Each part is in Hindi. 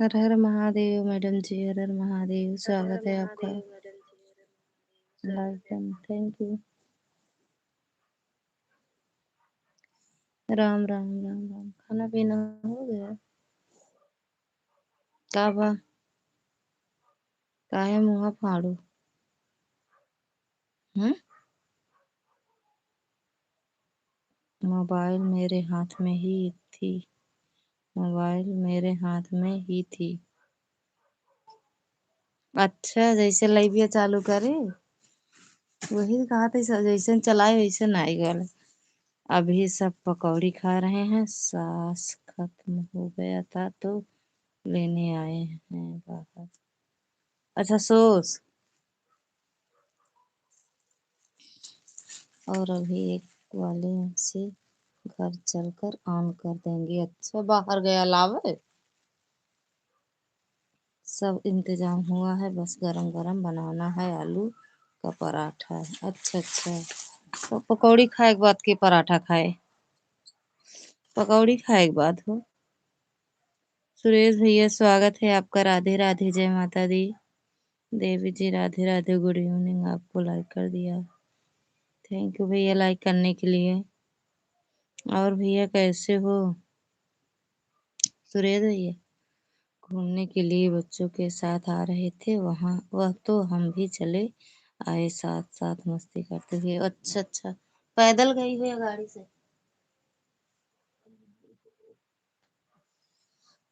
हर हर महादेव मैडम जी, हर हर महादेव। हर हर स्वागत है आपका। महादेव मैडम जी, हर हर महादेव। स्वागत है। Thank you. राम राम राम राम। खाना पीना हो गया? का बा काहे मुँह फाड़ू? हम्म। मोबाइल मेरे हाथ में ही थी। मोबाइल मेरे हाथ में ही थी। अच्छा, जैसे लाइबिया चालू करे वही कहा था, जैसे चलाए वैसे आई गल। अभी सब पकौड़ी खा रहे हैं, सास खत्म हो गया था तो लेने आए हैं बाहर। अच्छा सोस। और अभी एक वाले से घर चलकर ऑन कर देंगे। अच्छा, बाहर गया लावे। सब इंतजाम हुआ है, बस गरम गरम बनाना है। आलू का पराठा है। अच्छा अच्छा, तो पकौड़ी खाए के बाद के पराठा खाए? पकौड़ी खाए के बाद हो। सुरेश भैया स्वागत है आपका। राधे राधे, जय माता दी। देवी जी राधे राधे, गुड इवनिंग। आपको लाइक कर दिया, थैंक यू भैया लाइक करने के लिए। और भैया कैसे हो सुरेश भैया? घूमने के लिए बच्चों के साथ आ रहे थे वहाँ, वह तो हम भी चले आए साथ साथ मस्ती करते हुए। अच्छा अच्छा, पैदल गई हो या गाड़ी से?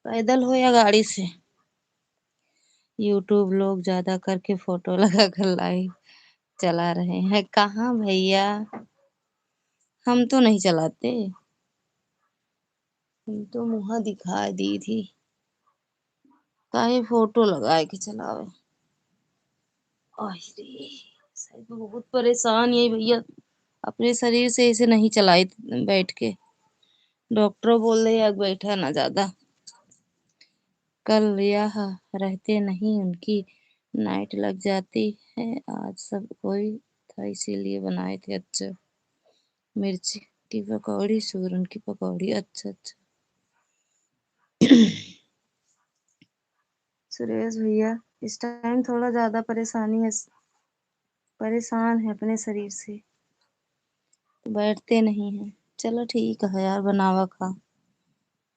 पैदल हो या गाड़ी से? यूट्यूब लोग ज्यादा करके फोटो लगा कर लाइव चला रहे हैं। कहाँ भैया, हम तो नहीं चलाते। हम तो मुँह दिखा दी थी, काहे फोटो लगाए के चलावे। अरे सही में बहुत परेशान है भैया, अपने शरीर से इसे नहीं चलाई बैठ के। डॉक्टर बोल रहे अब बैठा ना ज्यादा। कल यह रहते नहीं, उनकी नाइट लग जाती है। आज सब कोई था इसीलिए बनाए थे। अच्छा, मिर्ची की पकौड़ी, सूरन की पकौड़ी। अच्छा अच्छा। सुरेश भैया इस टाइम थोड़ा ज्यादा परेशानी है, परेशान है अपने शरीर से, बैठते नहीं है। चलो ठीक है यार, बनावा खा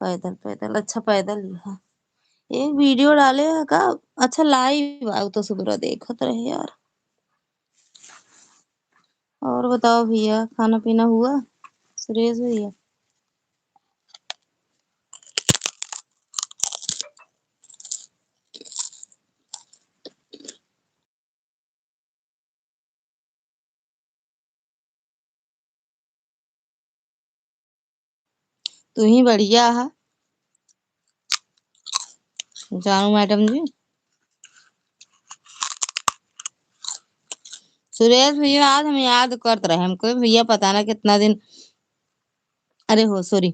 पैदल पैदल। अच्छा पैदल ही है। एक वीडियो डाले है का? अच्छा लाइव आओ तो सुबह देखत रहे यार। और बताओ भैया, खाना पीना हुआ सुरेश भैया? तू ही बढ़िया है जानू मैडम जी। सुरेश भैया आज हम याद करते रहे हमको भैया, पता ना कितना दिन। अरे हो सॉरी,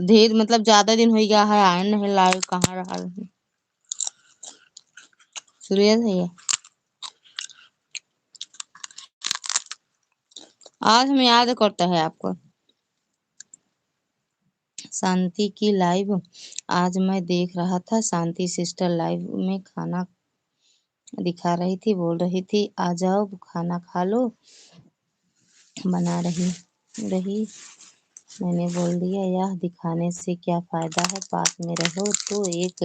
ढेर मतलब ज्यादा दिन हो गया है आए नहीं लाइव, कहाँ रहा सुरेश भैया। आज हम याद करते हैं आपको। शांति की लाइव आज मैं देख रहा था। शांति सिस्टर लाइव में खाना दिखा रही थी, बोल रही थी आ जाओ खाना खा लो, बना रही रही। मैंने बोल दिया यह दिखाने से क्या फायदा है, पास में रहो तो एक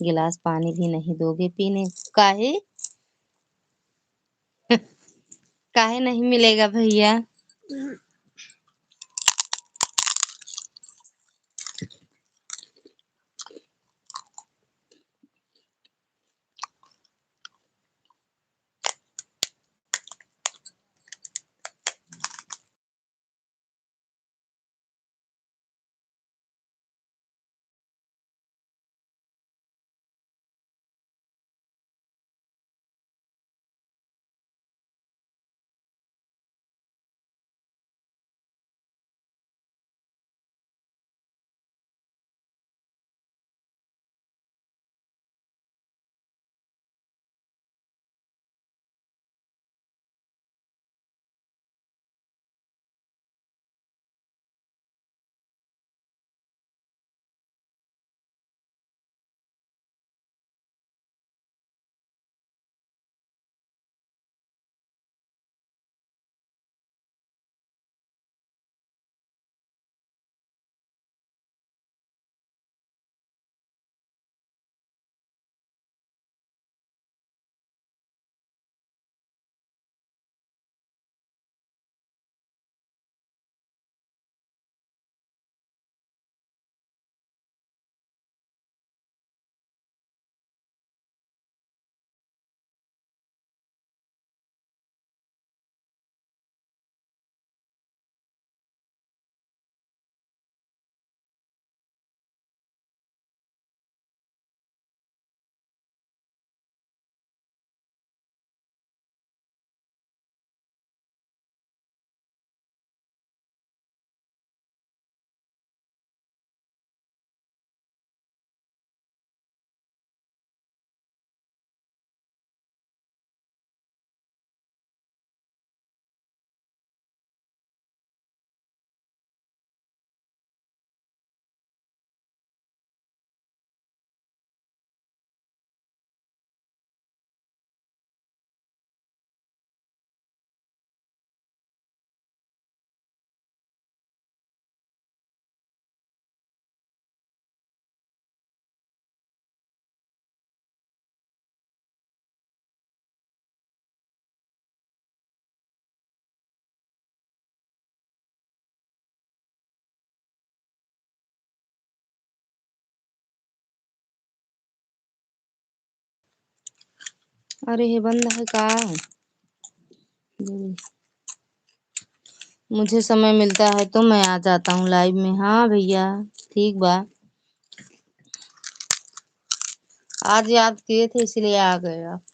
गिलास पानी भी नहीं दोगे पीने? काहे? काहे नहीं मिलेगा भैया? अरे ये बंद है का? मुझे समय मिलता है तो मैं आ जाता हूँ लाइव में। हाँ भैया ठीक बा, आज याद किए थे इसलिए आ गए आप।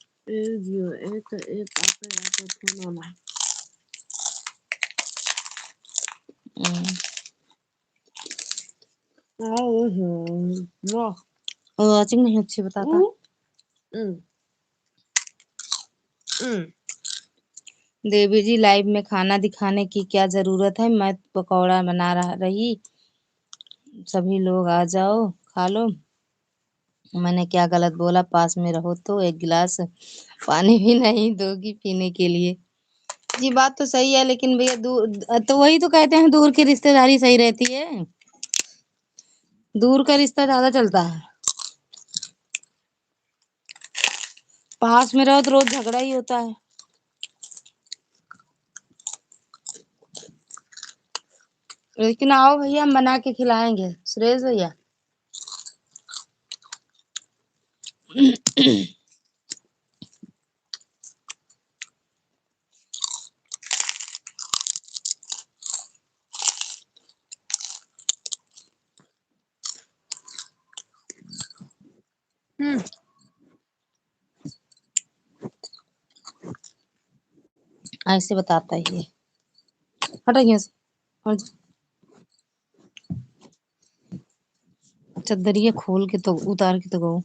हम्म, वाचिंग नहीं अच्छी बताता। देवी जी लाइव में खाना दिखाने की क्या जरूरत है, मैं पकौड़ा बना रही, सभी लोग आ जाओ खा लो। मैंने क्या गलत बोला? पास में रहो तो एक गिलास पानी भी नहीं दोगी पीने के लिए? जी बात तो सही है, लेकिन भैया दूर तो वही तो कहते हैं, दूर की रिश्तेदारी सही रहती है, दूर का रिश्ता ज्यादा चलता है। पास में रहो तो रोज झगड़ा ही होता है। लेकिन आओ भैया, हम बना के खिलाएंगे सुरेश भैया। ऐसे बताता है ये। हटा यहाँ से। और चद्दरिया खोल के तो उतार के तो गो।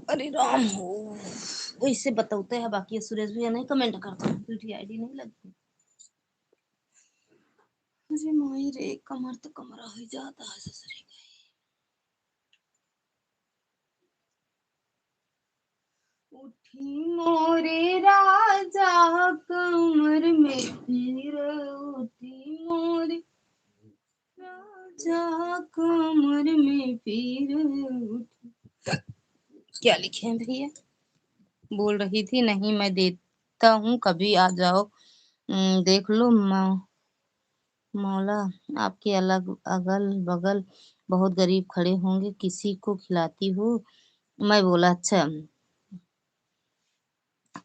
अरे राम हो, वैसे बताते हैं, बाकी सुरेश भैया नहीं कमेंट करते, पीटी आईडी नहीं लगती। अरे माई रे, कमर तो कमरा हो जाता है ससुरे का। उठी मोरे राजा कमर में पीर, उठी मोरे राजा कमर में पीर उठी। क्या लिखे हैं भैया? बोल रही थी नहीं मैं देता हूँ, कभी आ जाओ। देख लो मौला, आपके अलग अगल बगल बहुत गरीब खड़े होंगे, किसी को खिलाती हूँ। मैं बोला अच्छा,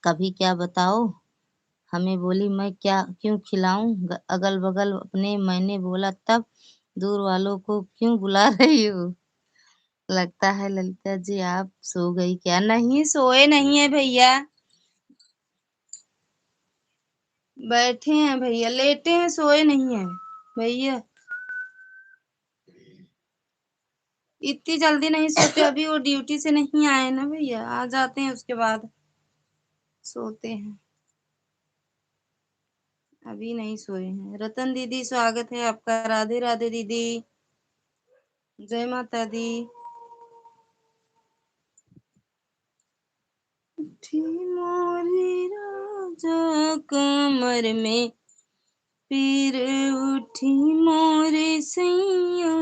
कभी क्या बताओ? हमें बोली मैं क्या क्यों खिलाऊं अगल बगल अपने? मैंने बोला तब दूर वालों को क्यों बुला रही हो? लगता है ललिता जी आप सो गई क्या? नहीं सोए नहीं है भैया, बैठे हैं भैया, लेटे हैं, सोए नहीं है भैया। इतनी जल्दी नहीं सोते, अभी वो ड्यूटी से नहीं आए ना भैया, आ जाते हैं उसके बाद सोते हैं, अभी नहीं सोए हैं। रतन दीदी स्वागत है आपका, राधे राधे दीदी, जय माता दी। उठी मोरी राजा कमर में पीर, उठी मोरे सैया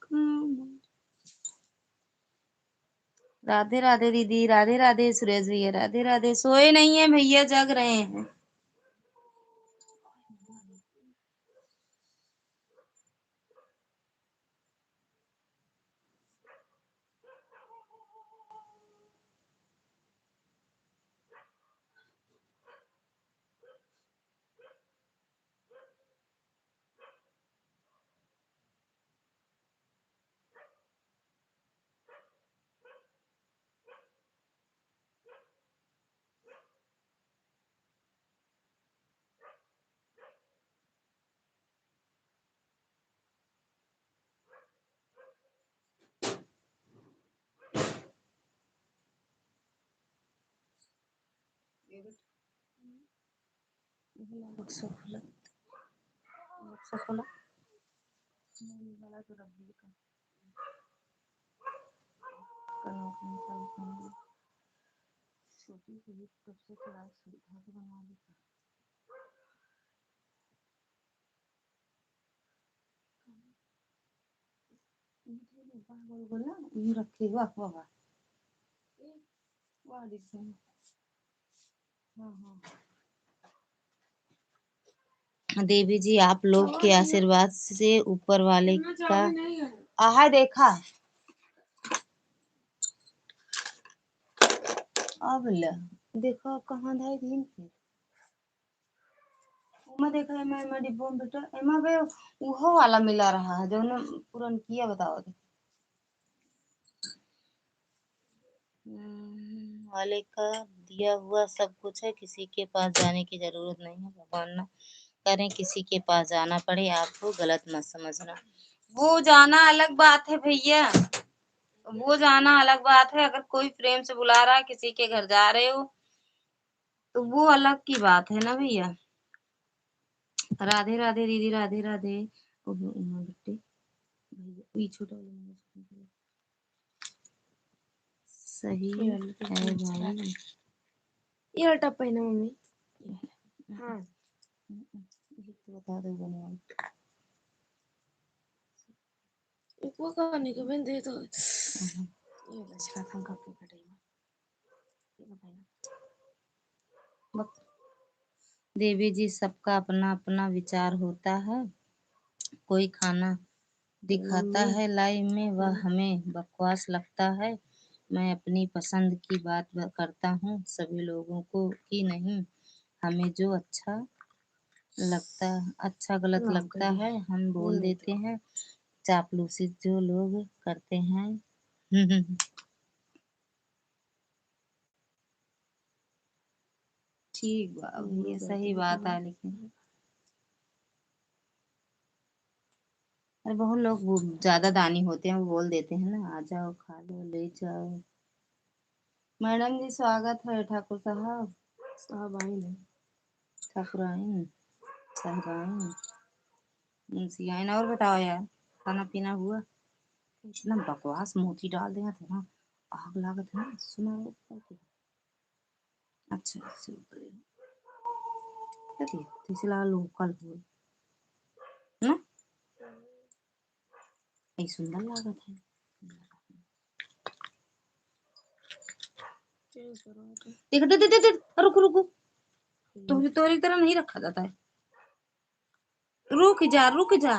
कमर। राधे राधे दीदी, राधे राधे सुरेश भैया, राधे राधे। सोए नहीं है भैया, जग रहे हैं। बक्सा खोला, बक्सा खोला, बड़ा तो रख दिया छोटी सी तब से क्लास सुविधा को बनवा दी। बोला रखे हुआ बाबा हाँ हाँ देवी जी, आप लोग के आशीर्वाद से ऊपर वाले का आहा देखा अब ल देखो कहाँ धाई दिन पे उमा देखा है मैं डिब्बो में बेटा एमा बे उहो वाला मिला रहा है जो ने पूरन किया बताओ दे वाले का दिया हुआ सब कुछ है, किसी के पास जाने की जरूरत नहीं है। भगवान ना करें किसी के पास जाना पड़े, आपको गलत मत समझना। वो जाना अलग बात है भैया, वो जाना अलग बात है। अगर कोई प्रेम से बुला रहा है, किसी के घर जा रहे हो, तो वो अलग की बात है ना भैया। राधे राधे दीदी, राधे राधे। बेटे ये छोटा वाला सही है भाई। ये टप है ना मम्मी। हाँ तो बता दो बने एक वो करने के बंदे तो ये बचका था कप के कटाई में ये बताइए। देवी जी, सबका अपना अपना विचार होता है। कोई खाना दिखाता है लाइव में, वह हमें बकवास लगता है। मैं अपनी पसंद की बात करता हूँ, सभी लोगों को की नहीं। हमें जो अच्छा गलत लगता है हम बोल देते हैं। चापलूसी जो लोग करते हैं ठीक बा भैया, सही बात है। लेकिन अरे बहुत लोग ज्यादा दानी होते हैं, वो बोल देते हैं ना, आ जाओ खा लो ले जाओ। मैडम जी स्वागत है। ठाकुर साहब साहब आई नहीं, ठाकुराइन साहबाइन मुंशी आइन। और बताओ यार, खाना पीना हुआ? इतना बकवास मोती डाल देना था ना, आग लागत है ना सुना। अच्छा तीसरा लोकल हो ना, ये सुंदर लागत है। देख दे दे दे दे, रुक रुक, तो तोरी तरह नहीं रखा जाता है। रुक जा रुक जा।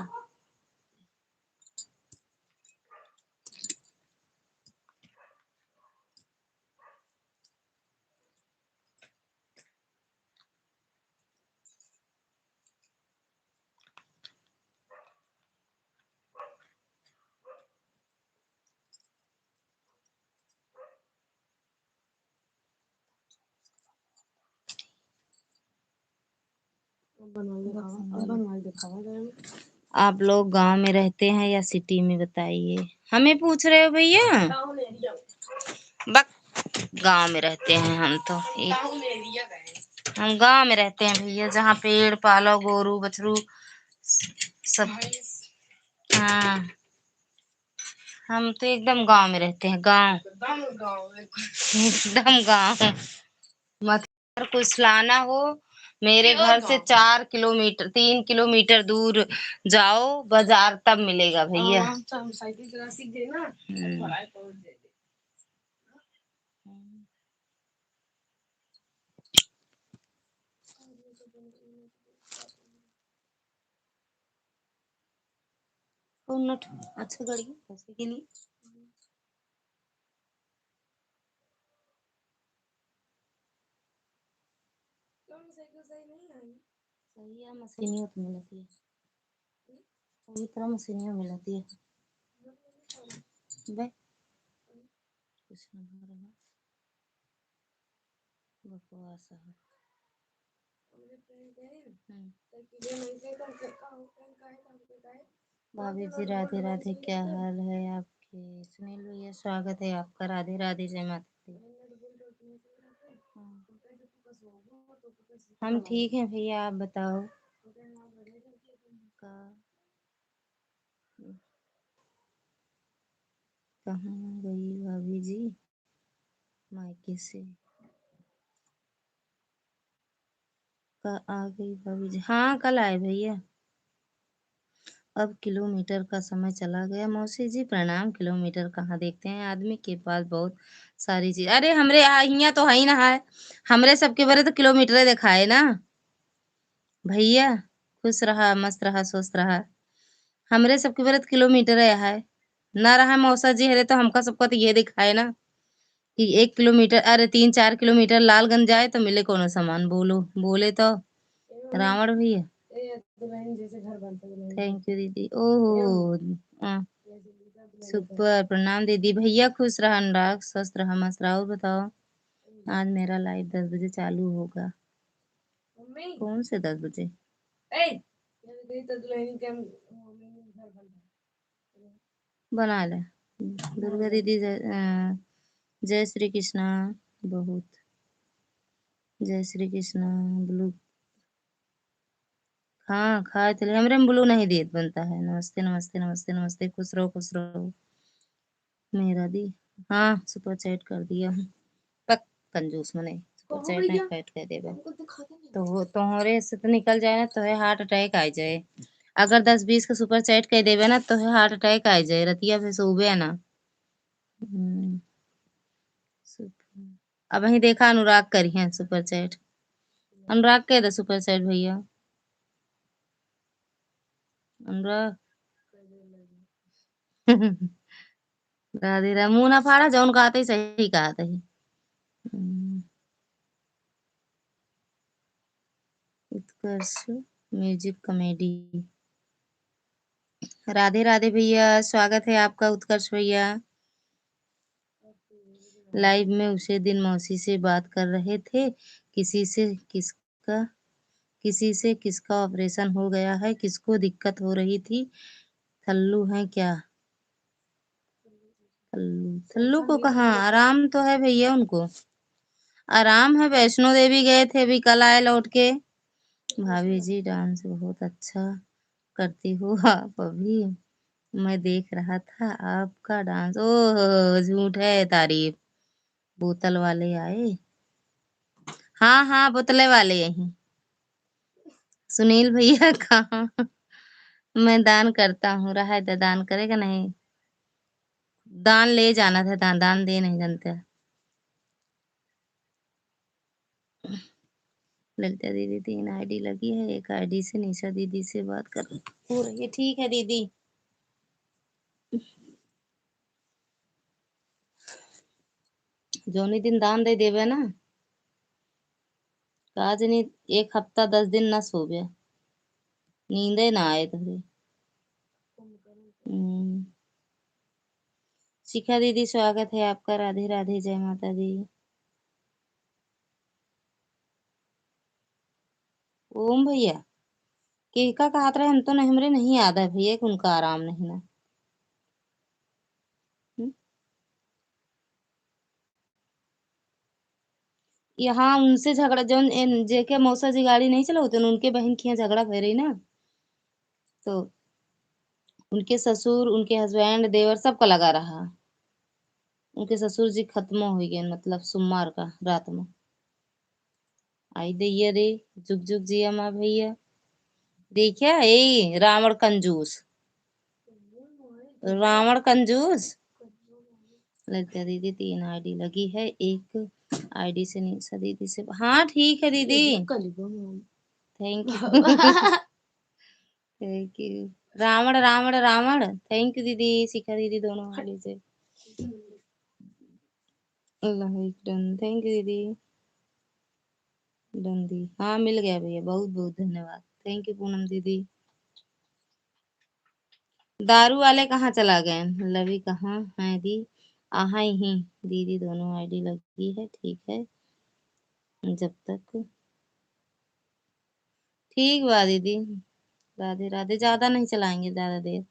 आप लोग गांव में रहते हैं या सिटी में, बताइए। हमें पूछ रहे हो भैया? बक गांव में रहते हैं हम तो। हम गांव में रहते हैं भैया, जहाँ पेड़ पालो, गोरू बछरू सब। हाँ हम तो एकदम गांव में रहते हैं, गांव एकदम गांव। मत कुछ लाना हो, मेरे घर से 4 किलोमीटर 3 किलोमीटर दूर जाओ बाजार, तब मिलेगा भैया। अच्छा गाड़ी पैसे के लिए सही है। मशीनियों तो मिलती है, सही तरह मशीनियों मिलती है। बे कुछ ना हो रहा बकवास है। भाभी जी राधे राधे, क्या हाल है आपके? सुनील भैया स्वागत है आपका, राधे राधे, जय माता दी। हम ठीक हैं भैया, आप बताओ। का कहाँ गई भाभी जी मायके से? आ गई भाभी जी, हाँ कल आए भैया। अब किलोमीटर का समय चला गया। मौसी जी प्रणाम। किलोमीटर कहाँ देखते हैं, आदमी के पास बहुत सारी चीज। अरे हमरे यहाँ तो है ही ना है, हमरे सबके बारे तो किलोमीटर दिखाए ना भैया। खुश रहा, मस्त रहा, स्वस्थ रहा। हमरे सबके बारे तो किलोमीटर है ना रहा। मौसा जी हरे तो हमका सबका तो ये दिखाए ना कि 1 किलोमीटर, अरे 3-4 किलोमीटर लालगंज जाए तो मिले कोनो सामान। बोलो बोले तो रावण भैया। थैंक यू दीदी। ओहो सुपर प्रणाम दीदी। भैया खुश रहा, अनुराग स्वस्थ रहा, मस्त रहा। और बताओ, आज मेरा लाइव 10 बजे चालू होगा। कौन से 10 बजे? बना ले। दुर्गा दीदी जय श्री कृष्णा। बहुत जय श्री कृष्णा। ब्लू हाँ खाए थे, हमरे में ब्लू नहीं देत बनता है। नमस्ते नमस्ते नमस्ते नमस्ते, खुश रहो खुश रहो। मेरा दी हाँ सुपर चैट कर दिया हूँ। पक कंजूस मने सुपर चैट नहीं फैट कर देबे तो तोहरे से तो निकल जाए ना, तो है हार्ट अटैक आ जाए। अगर 10-20 का सुपर चैट कर देवे ना तो है हार्ट अटैक आ जाए, रतिया फिर सोबे ना। हम्म, अब वही देखा अनुराग करी है सुपर चैट। अनुराग कह दे सुपर चैट भैया। अनुराग राधे राधे। मुंह ना फाड़ा, जौन कहते ही सही कहते ही। उत्कर्ष म्यूजिक कॉमेडी। राधे राधे भैया, स्वागत है आपका उत्कर्ष भैया। लाइव में उसे दिन मौसी से बात कर रहे थे, किसी से किसका ऑपरेशन हो गया है, किसको दिक्कत हो रही थी। थल्लू है क्या? थल्लू थल्लू को कहाँ, आराम तो है भैया उनको, आराम है। वैष्णो देवी गए थे, अभी कल आए लौट के। भाभी जी डांस बहुत अच्छा करती हो आप, अभी मैं देख रहा था आपका डांस। ओह झूठ है तारीफ। बोतल वाले आए। हाँ हाँ बोतले वाले यही। सुनील भैया कहाँ? मैं दान करता हूँ, रहा है दान करेगा नहीं। दान ले जाना था, दान दान दे नहीं जानते। ललिता दीदी 3 आईडी लगी है, एक आईडी से निशा दीदी से बात कर हो रही है। ठीक है दीदी। जौनी दिन दान दे देवे ना, काज नहीं 1 हफ्ता 10 दिन ना सोवे, नींदे ना आए तुझे। शिखा दीदी स्वागत है आपका। राधे राधे, जय माता दी। ओम भैया केका का हाथ रहे, हम तो नहीं, हमरे नहीं याद है भैया कि उनका आराम नहीं ना। हम्म? यहाँ उनसे झगड़ा, जो जेके मौसा जी गाड़ी नहीं चलाते उनके बहन की यहाँ झगड़ा भय रही ना, तो उनके ससुर, उनके हस्बैंड, देवर सबका लगा रहा। उनके ससुर जी खत्म हो गए, मतलब सोमवार का रात में। आई दैया रे, जुग जुग जिया माँ भैया। देखिया ए रावण कंजूस, रावण कंजूस। ललिता दीदी 3 आईडी लगी है, एक आईडी से निशा दीदी से। हाँ ठीक है दीदी, thank you thank you. Ravan Ravan Ravan, thank you दीदी। शिखा दीदी दोनों आईडी से। अल्लाह डन, थैंक यू दीदी। डन दी, हाँ मिल गया भैया, बहुत बहुत धन्यवाद। थैंक यू पूनम दीदी। दारू वाले कहाँ चला गए? लवी कहाँ है दी? आहा ही दीदी, दोनों आईडी लगी है, ठीक है। जब तक ठीक बा दीदी। राधे राधे। ज्यादा नहीं चलाएंगे ज्यादा देर,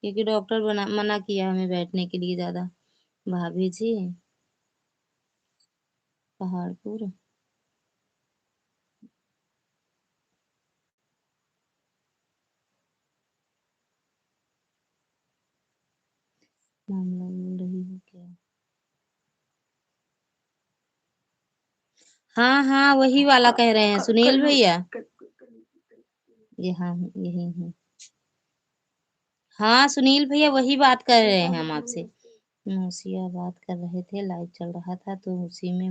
क्योंकि डॉक्टर मना किया हमें बैठने के लिए ज्यादा। भाभी जी पहाड़पुर। मामला बोल रही हूँ क्या? हाँ हाँ वही वाला कह रहे हैं सुनील भैया। ये हाँ यही हूँ। हाँ सुनील भैया वही बात कर रहे हैं हम आपसे। मौसिया बात कर रहे थे, लाइव चल रहा था तो उसी में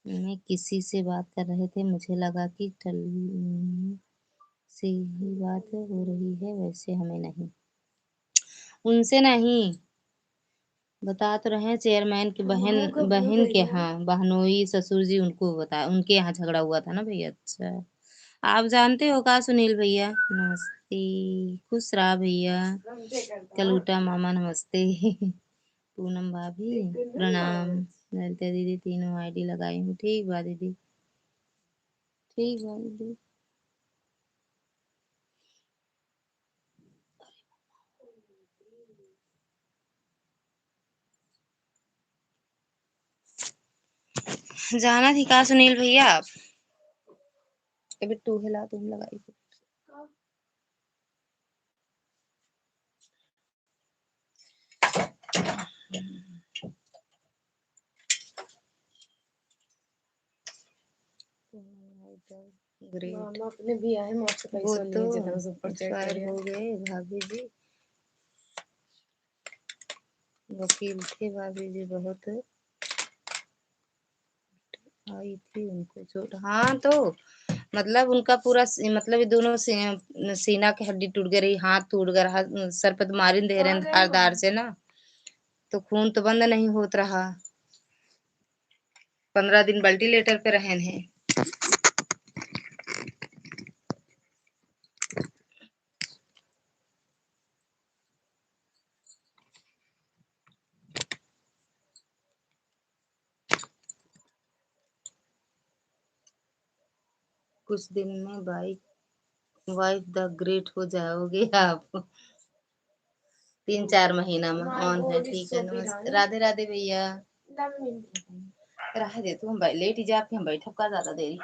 मैं किसी से बात कर रहे थे, मुझे लगा कि टल से ही बात हो रही है, वैसे हमें नहीं, उनसे नहीं, बता तो रहे हैं चेयरमैन की बहन बहन के, हाँ बहनोई ससुर जी उनको बता, उनके यहाँ झगड़ा हुआ था ना भैया। अच्छा आप जानते हो का सुनील भैया? नमस्ते, खुश रहा भैया, कलूटा मामा नमस्ते। पूनम भाभी प्रणाम, ललिता दीदी तीनों आईडी लगाई हूँ, ठीक बा दीदी, ठीक बा दीदी। जाना थी का सुनील भैया आप? अभी तू हिला तुम लगाई थी। ग्रेट अपने भी आए, वो तो एक्सपायर हो गए भाभी जी, वकील थे भाभी जी, बहुत आई थी उनको चोट। हाँ तो मतलब उनका पूरा मतलब ये दोनों सीना की हड्डी टूट गई, हाथ टूट गया, सर पे तो मारिन दे रहे हैं धारदार से ना, तो खून तो बंद नहीं होत रहा, 15 दिन वेंटिलेटर पे रहे हैं। कुछ दिन में वाइफ द ग्रेट हो जाओगे आप, 3-4 महीना में ऑन है, ठीक है नमस्ते, राधे राधे भैया, रह दे तू, हम लेट ही जाके हम बैठब का ज्यादा देरी।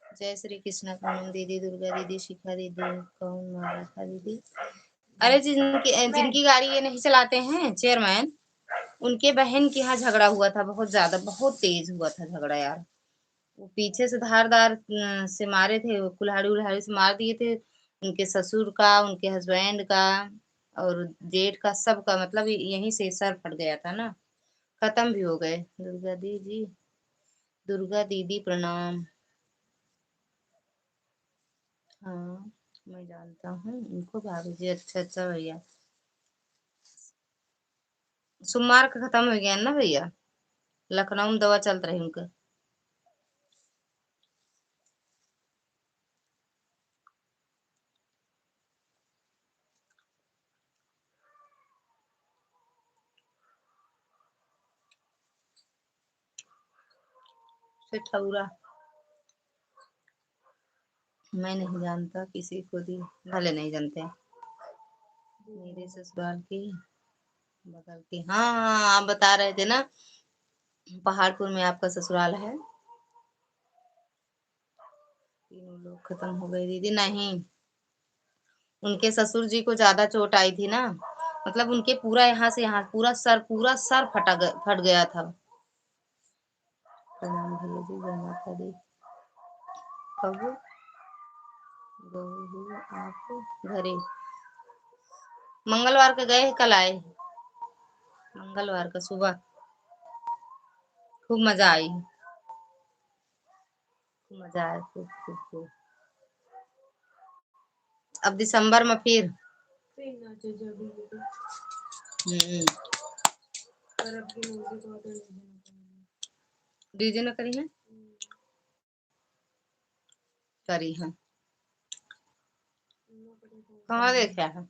जय श्री कृष्णा पूनम दीदी, दुर्गा दीदी, शिखा दीदी, कौन मारा था दीदी? अरे जिनकी जिनकी गाड़ी ये नहीं चलाते हैं चेयरमैन, उनके बहन के यहाँ झगड़ा हुआ था, बहुत ज्यादा, बहुत तेज हुआ था झगड़ा यार, वो पीछे से धारदार से मारे थे, कुल्हाड़ी उल्हाड़ी से मार दिए थे, उनके ससुर का, उनके हस्बैंड का और जेठ का, सबका, मतलब यहीं से सर फट गया था ना, खत्म भी हो गए। दुर्गा दीदी, दुर्गा दीदी प्रणाम। हाँ मैं जानता हूँ उनको भाभी जी, अच्छा अच्छा भैया, सोमवार का खत्म हो गया ना भैया, लखनऊ में दवा चल रही उनका। ठौरा मैं नहीं जानता किसी को भी, भले नहीं जानते, मेरे ससुराल की बगल की, हाँ हाँ आप बता रहे थे ना पहाड़पुर में आपका ससुराल है। तीनों लोग खत्म हो गए दीदी? नहीं, उनके ससुर जी को ज्यादा चोट आई थी ना, मतलब उनके पूरा यहाँ से यहाँ पूरा सर फट गया था। प्रणाम भैया जी, जय माता दी। कब गए आप घरे? मंगलवार का गए, कल आए, मंगलवार का सुबह, खूब मजा आई, खूब मजा आया, खूब खूब खूब। अब दिसंबर में फिर डीजे न करी है, करी है, कहाँ देखा है?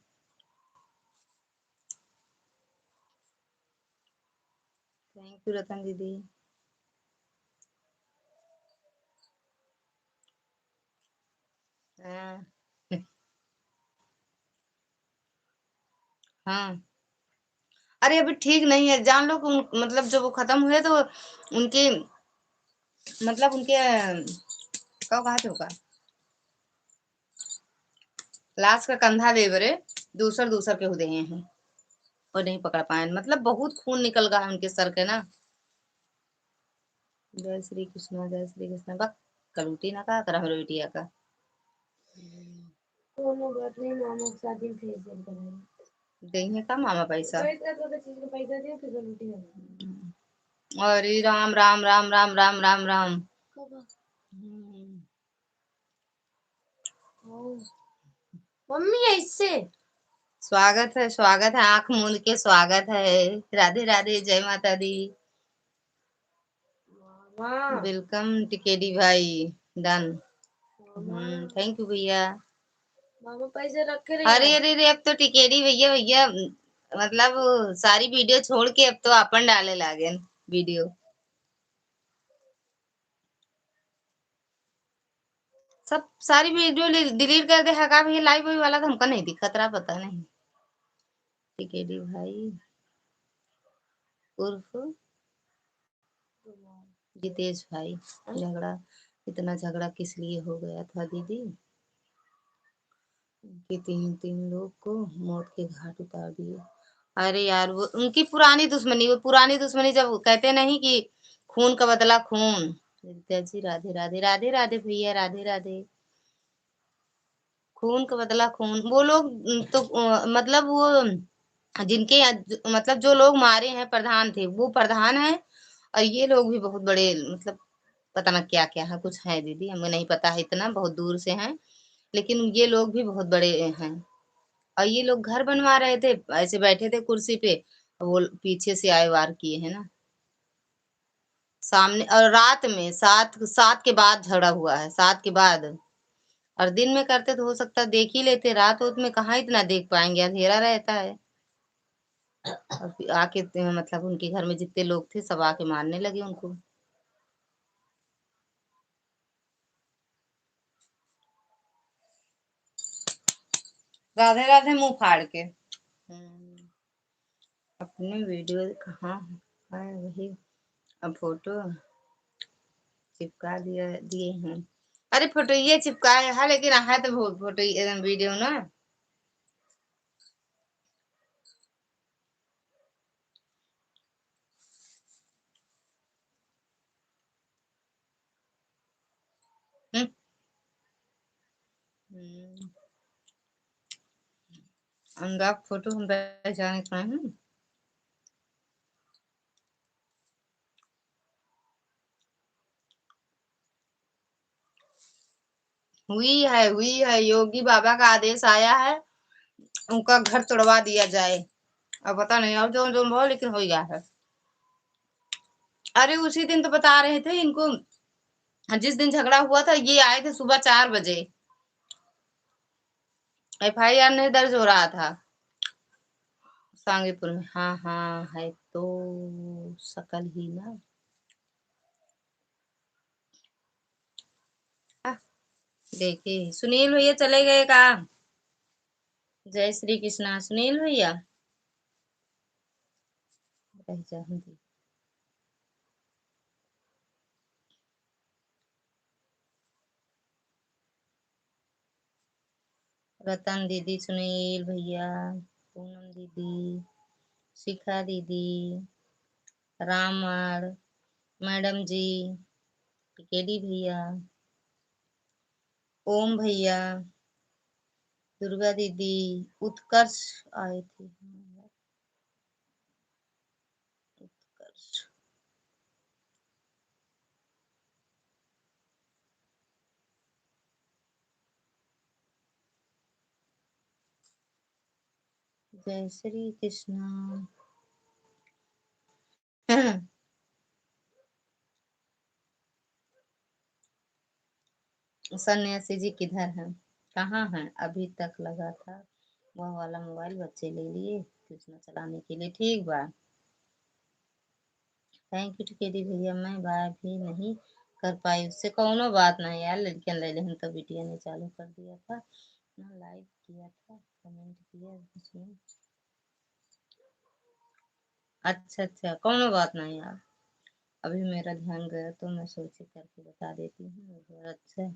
थैंक यू रतन दीदी। हाँ हाँ, अरे अभी ठीक नहीं है, जान लो कि मतलब जब वो खत्म हुए तो उनके, मतलब उनके कब कहा थे होगा, लाश का कंधा दे बरे दूसर दूसर के हुए हैं और नहीं पकड़ पाए, मतलब बहुत खून निकल गया उनके सर के ना। जय श्री कृष्णा, जय श्री कृष्णा, बस कलूटी ना का करा मेरे बिटिया का। कोनो बात नहीं, मामा के शादी में फेशियल कराएंगे। देंगे का मामा पैसा? पैसा तो चीज का पैसा दियो फिर रोटी बना। अरे राम राम राम राम राम राम राम। मम्मी ऐसे स्वागत है, आंख मूंद के स्वागत है। राधे राधे, जय माता दी। वेलकम टिकेडी भाई। डन। थैंक यू भैया। मामा पैसे रखे रहे। अरे अरे अरे, अब तो टिकेडी भैया भैया मतलब सारी वीडियो छोड़ के अब तो अपन डाले लागे वीडियो। सब सारी वीडियो डिलीट कर दे हका भैया। लाइव वाला तो हमको नहीं दिखा, तेरा पता नहीं। टिकेडी भाई उर्फ जितेश भाई। झगड़ा, इतना झगड़ा किस लिए हो गया था दीदी कि तीन लोग को मौत के घाट उतार दिए? अरे यार, वो उनकी पुरानी दुश्मनी, वो पुरानी दुश्मनी जब कहते नहीं कि खून का बदला खून। जी राधे राधे राधे राधे भैया, राधे राधे। खून का बदला खून। वो लोग तो मतलब वो जिनके मतलब जो लोग मारे हैं प्रधान थे वो प्रधान है, और ये लोग भी बहुत बड़े मतलब पता ना क्या क्या है, कुछ है दीदी हमें नहीं पता है, इतना बहुत दूर से हैं, लेकिन ये लोग भी बहुत बड़े हैं। और ये लोग घर बनवा रहे थे, ऐसे बैठे थे कुर्सी पे, वो पीछे से आए वार किए है ना सामने। और रात में 7 के बाद झगड़ा हुआ है, 7 के बाद। और दिन में करते तो हो सकता देख ही लेते, रात उत में कहाँ इतना देख पाएंगे, अंधेरा रहता है। और फिर आके मतलब उनके घर में जितने लोग थे सब आके मारने लगे उनको। राधे राधे मुंह फाड़ के। अपनी वीडियो कहाँ है वही, अब फोटो चिपका दिए हैं। अरे फोटो ये चिपकाए है, लेकिन है तो फोटो वीडियो ना। अनुराग फोटो हम पहचाने कहाँ हैं। हुई है, योगी बाबा का आदेश आया है, उनका घर तोड़वा दिया जाए। अब पता नहीं अब जो जो हो, लेकिन हो गया है। अरे उसी दिन तो बता रहे थे इनको, जिस दिन झगड़ा हुआ था ये आए थे सुबह 4 बजे। FIR नहीं दर्ज हो रहा था सांगीपुर में। हाँ हाँ है तो सकल ही ना। देखिए सुनील भैया चले गए का। जय श्री कृष्णा सुनील भैया। रह जा हिंदी। रतन दीदी, सुनील भैया, पूनम दीदी, शिखा दीदी, रामर मैडम जी, केडी भैया, ओम भैया, दुर्गा दीदी, उत्कर्ष आए थे। उत्कर्ष, जय श्री कृष्णा। सन्यासी जी किधर है? कहाँ है? अभी तक लगा था वह वाला मोबाइल बच्चे ले लिए सूचना चलाने के लिए। ठीक बा, थैंक यू टिकेरी भैया। मैं बाय भी नहीं कर पाई उससे। कौनो बात नहीं यार, लड़कियां ले लें तो बिटिया ने चालू कर दिया था ना, लाइक किया था, कमेंट किया उसमें। अच्छा अच्छा, कौनो बात नहीं यार, अभी मेरा ध्यान गया तो मैं सोची करके बता देती हूँ। अच्छा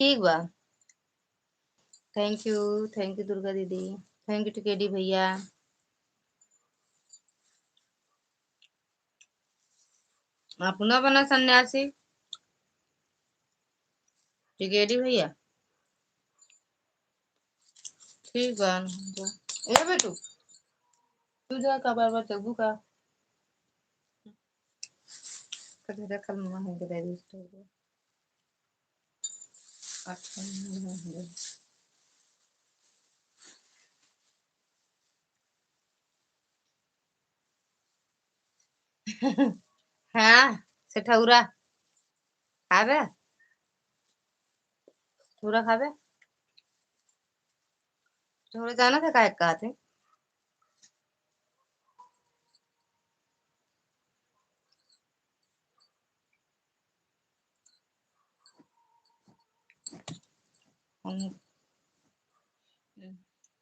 ठीक बा, थैंक यू दुर्गा दीदी, थैंक यू टिकेडी भैया। अपना बना सन्यासी। टिकेटी भैया ठीक है जा। ए बेटू तू जा का बार बार चलू का कदे रखल मम्मा है दे दी स्टोर को अच्छा हाँ सेठौरा खाबे ठूरा खाबे ठूरा जाना था काय का थे हम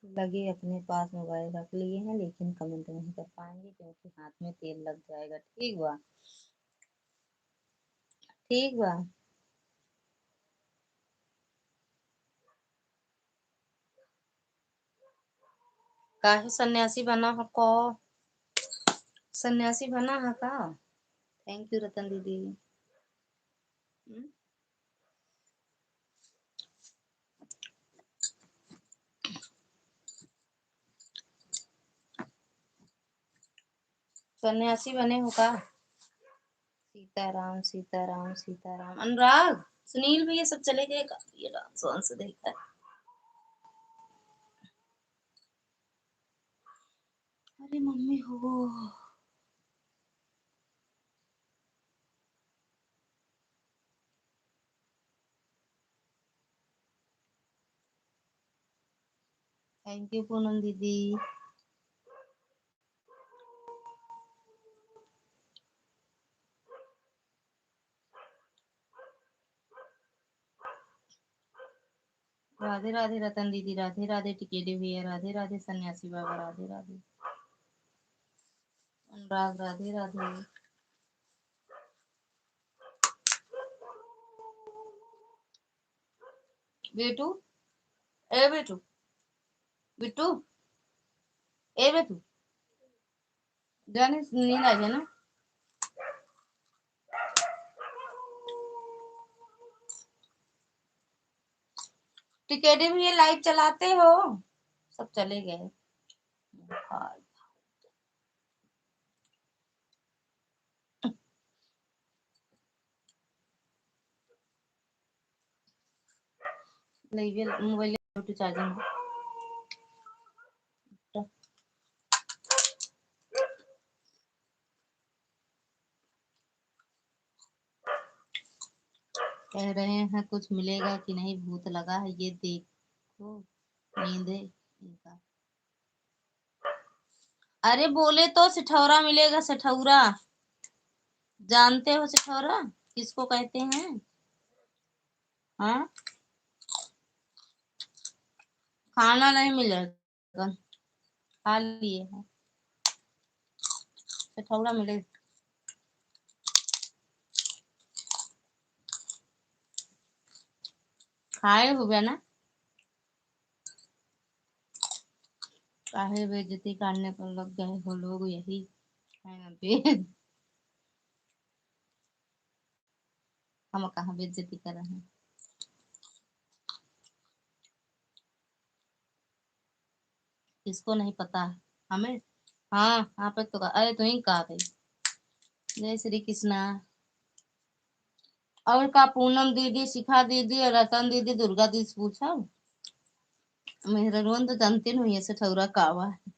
लगे अपने पास मोबाइल रख लिए हैं लेकिन कमेंट नहीं कर पाएंगे क्योंकि हाथ में तेल लग जाएगा ठीक बा ठीक बा काहे सन्यासी बना है को सन्यासी बना है का थैंक यू रतन दीदी हम्म, सन्यासी बने हो का सीताराम सीताराम सीताराम अनुराग सुनील भी ये सब चले गए का ये डांस वांस देखा अरे मम्मी हो थैंक यू पूनम दीदी राधे राधे रतन दीदी राधे राधे टिकेली भैया राधे राधे सन्यासी बाबा राधे राधे अनुराग राधे राधे बेटू ए बेटू बिट्टू ए बेटू जाने नींद आ गया ना टिकेटी भी ये लाइट चलाते हो सब चले गए हाँ, नहीं मोबाइल चार्जिंग कह रहे हैं कुछ मिलेगा कि नहीं भूत लगा है ये देखो नींद है इनका अरे बोले तो सिठौरा मिलेगा सिठौरा जानते हो सिठौरा किसको कहते हैं हाँ खाना नहीं मिलेगा खा लिए हैं सिठौरा मिलेगा खाए हुए ना काहे बेइज्जती करने पर लग गए हो लोग यही है ना बे हम कहाँ बेइज्जती कर रहे हैं किसको नहीं पता है हमें हाँ आप तो अरे तू ही कहा गई जय श्री कृष्णा और का पूनम दीदी शिखा दीदी और रतन दीदी दुर्गा दीदी से पूछा मेहरा रोन तो जानती नहीं ऐसे ठौरा कावा है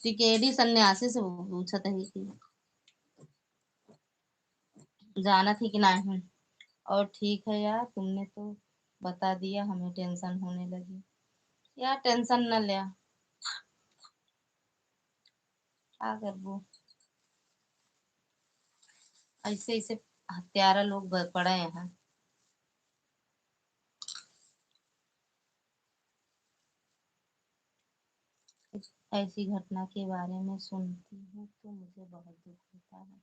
टिकेरी सन्यासी से पूछा था कि जाना थी कि नहीं और ठीक है यार तुमने तो बता दिया हमें टेंशन होने लगी यार टेंशन न लिया क्या कर वो ऐसे ऐसे हत्यारा लोग पड़े हैं ऐसी घटना के बारे में सुनती हूँ तो मुझे बहुत दुख होता है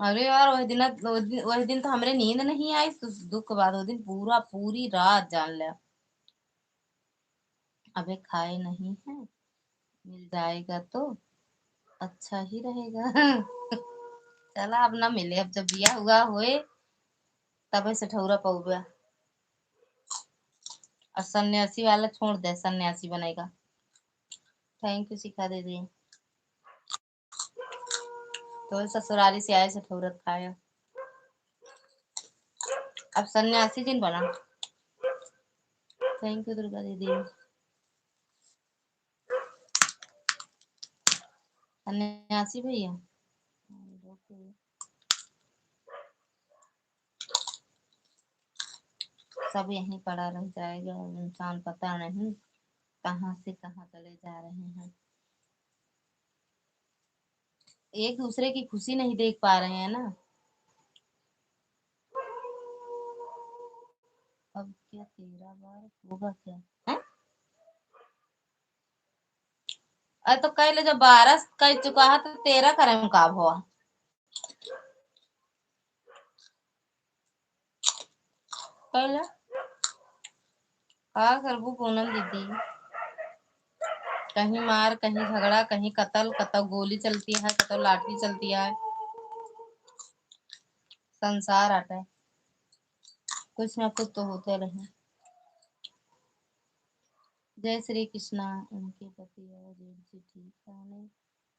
अरे यार वही दिन तो हमरे नींद नहीं आई तो दुख के बाद वो दिन पूरा पूरी रात जान लिया अबे खाए नहीं है मिल जाएगा तो अच्छा ही रहेगा। चला अब ना मिले, अब जब बिया हुआ होए तब से ठौरा पौबा। और सन्यासी वाला छोड़ दे, सन्यासी बनेगा। थैंक यू सिखा दे दी। तो ससुराली से आए से ठौरत खाया। अब सन्यासी दिन बना। थैंक यू दुर्गा दीदी। सन्यासी भैया सब यहीं पड़ा रह जाएगा, इंसान पता नहीं कहाँ से कहाँ चले जा रहे हैं। एक दूसरे की खुशी नहीं देख पा रहे हैं ना। अब क्या 13 बार होगा क्या है? अरे तो कह ले, जब 12 कर चुका है तो 13 करे का हुआ। कह ले का करबू पूनम दीदी। कहीं मार, कहीं झगड़ा, कहीं कत्ल, कतौ गोली चलती है, कतौ लाठी चलती है। संसार आता है, कुछ ना कुछ तो होते रहे। जय श्री कृष्णा। उनके पति और जेठ जी ठीक है,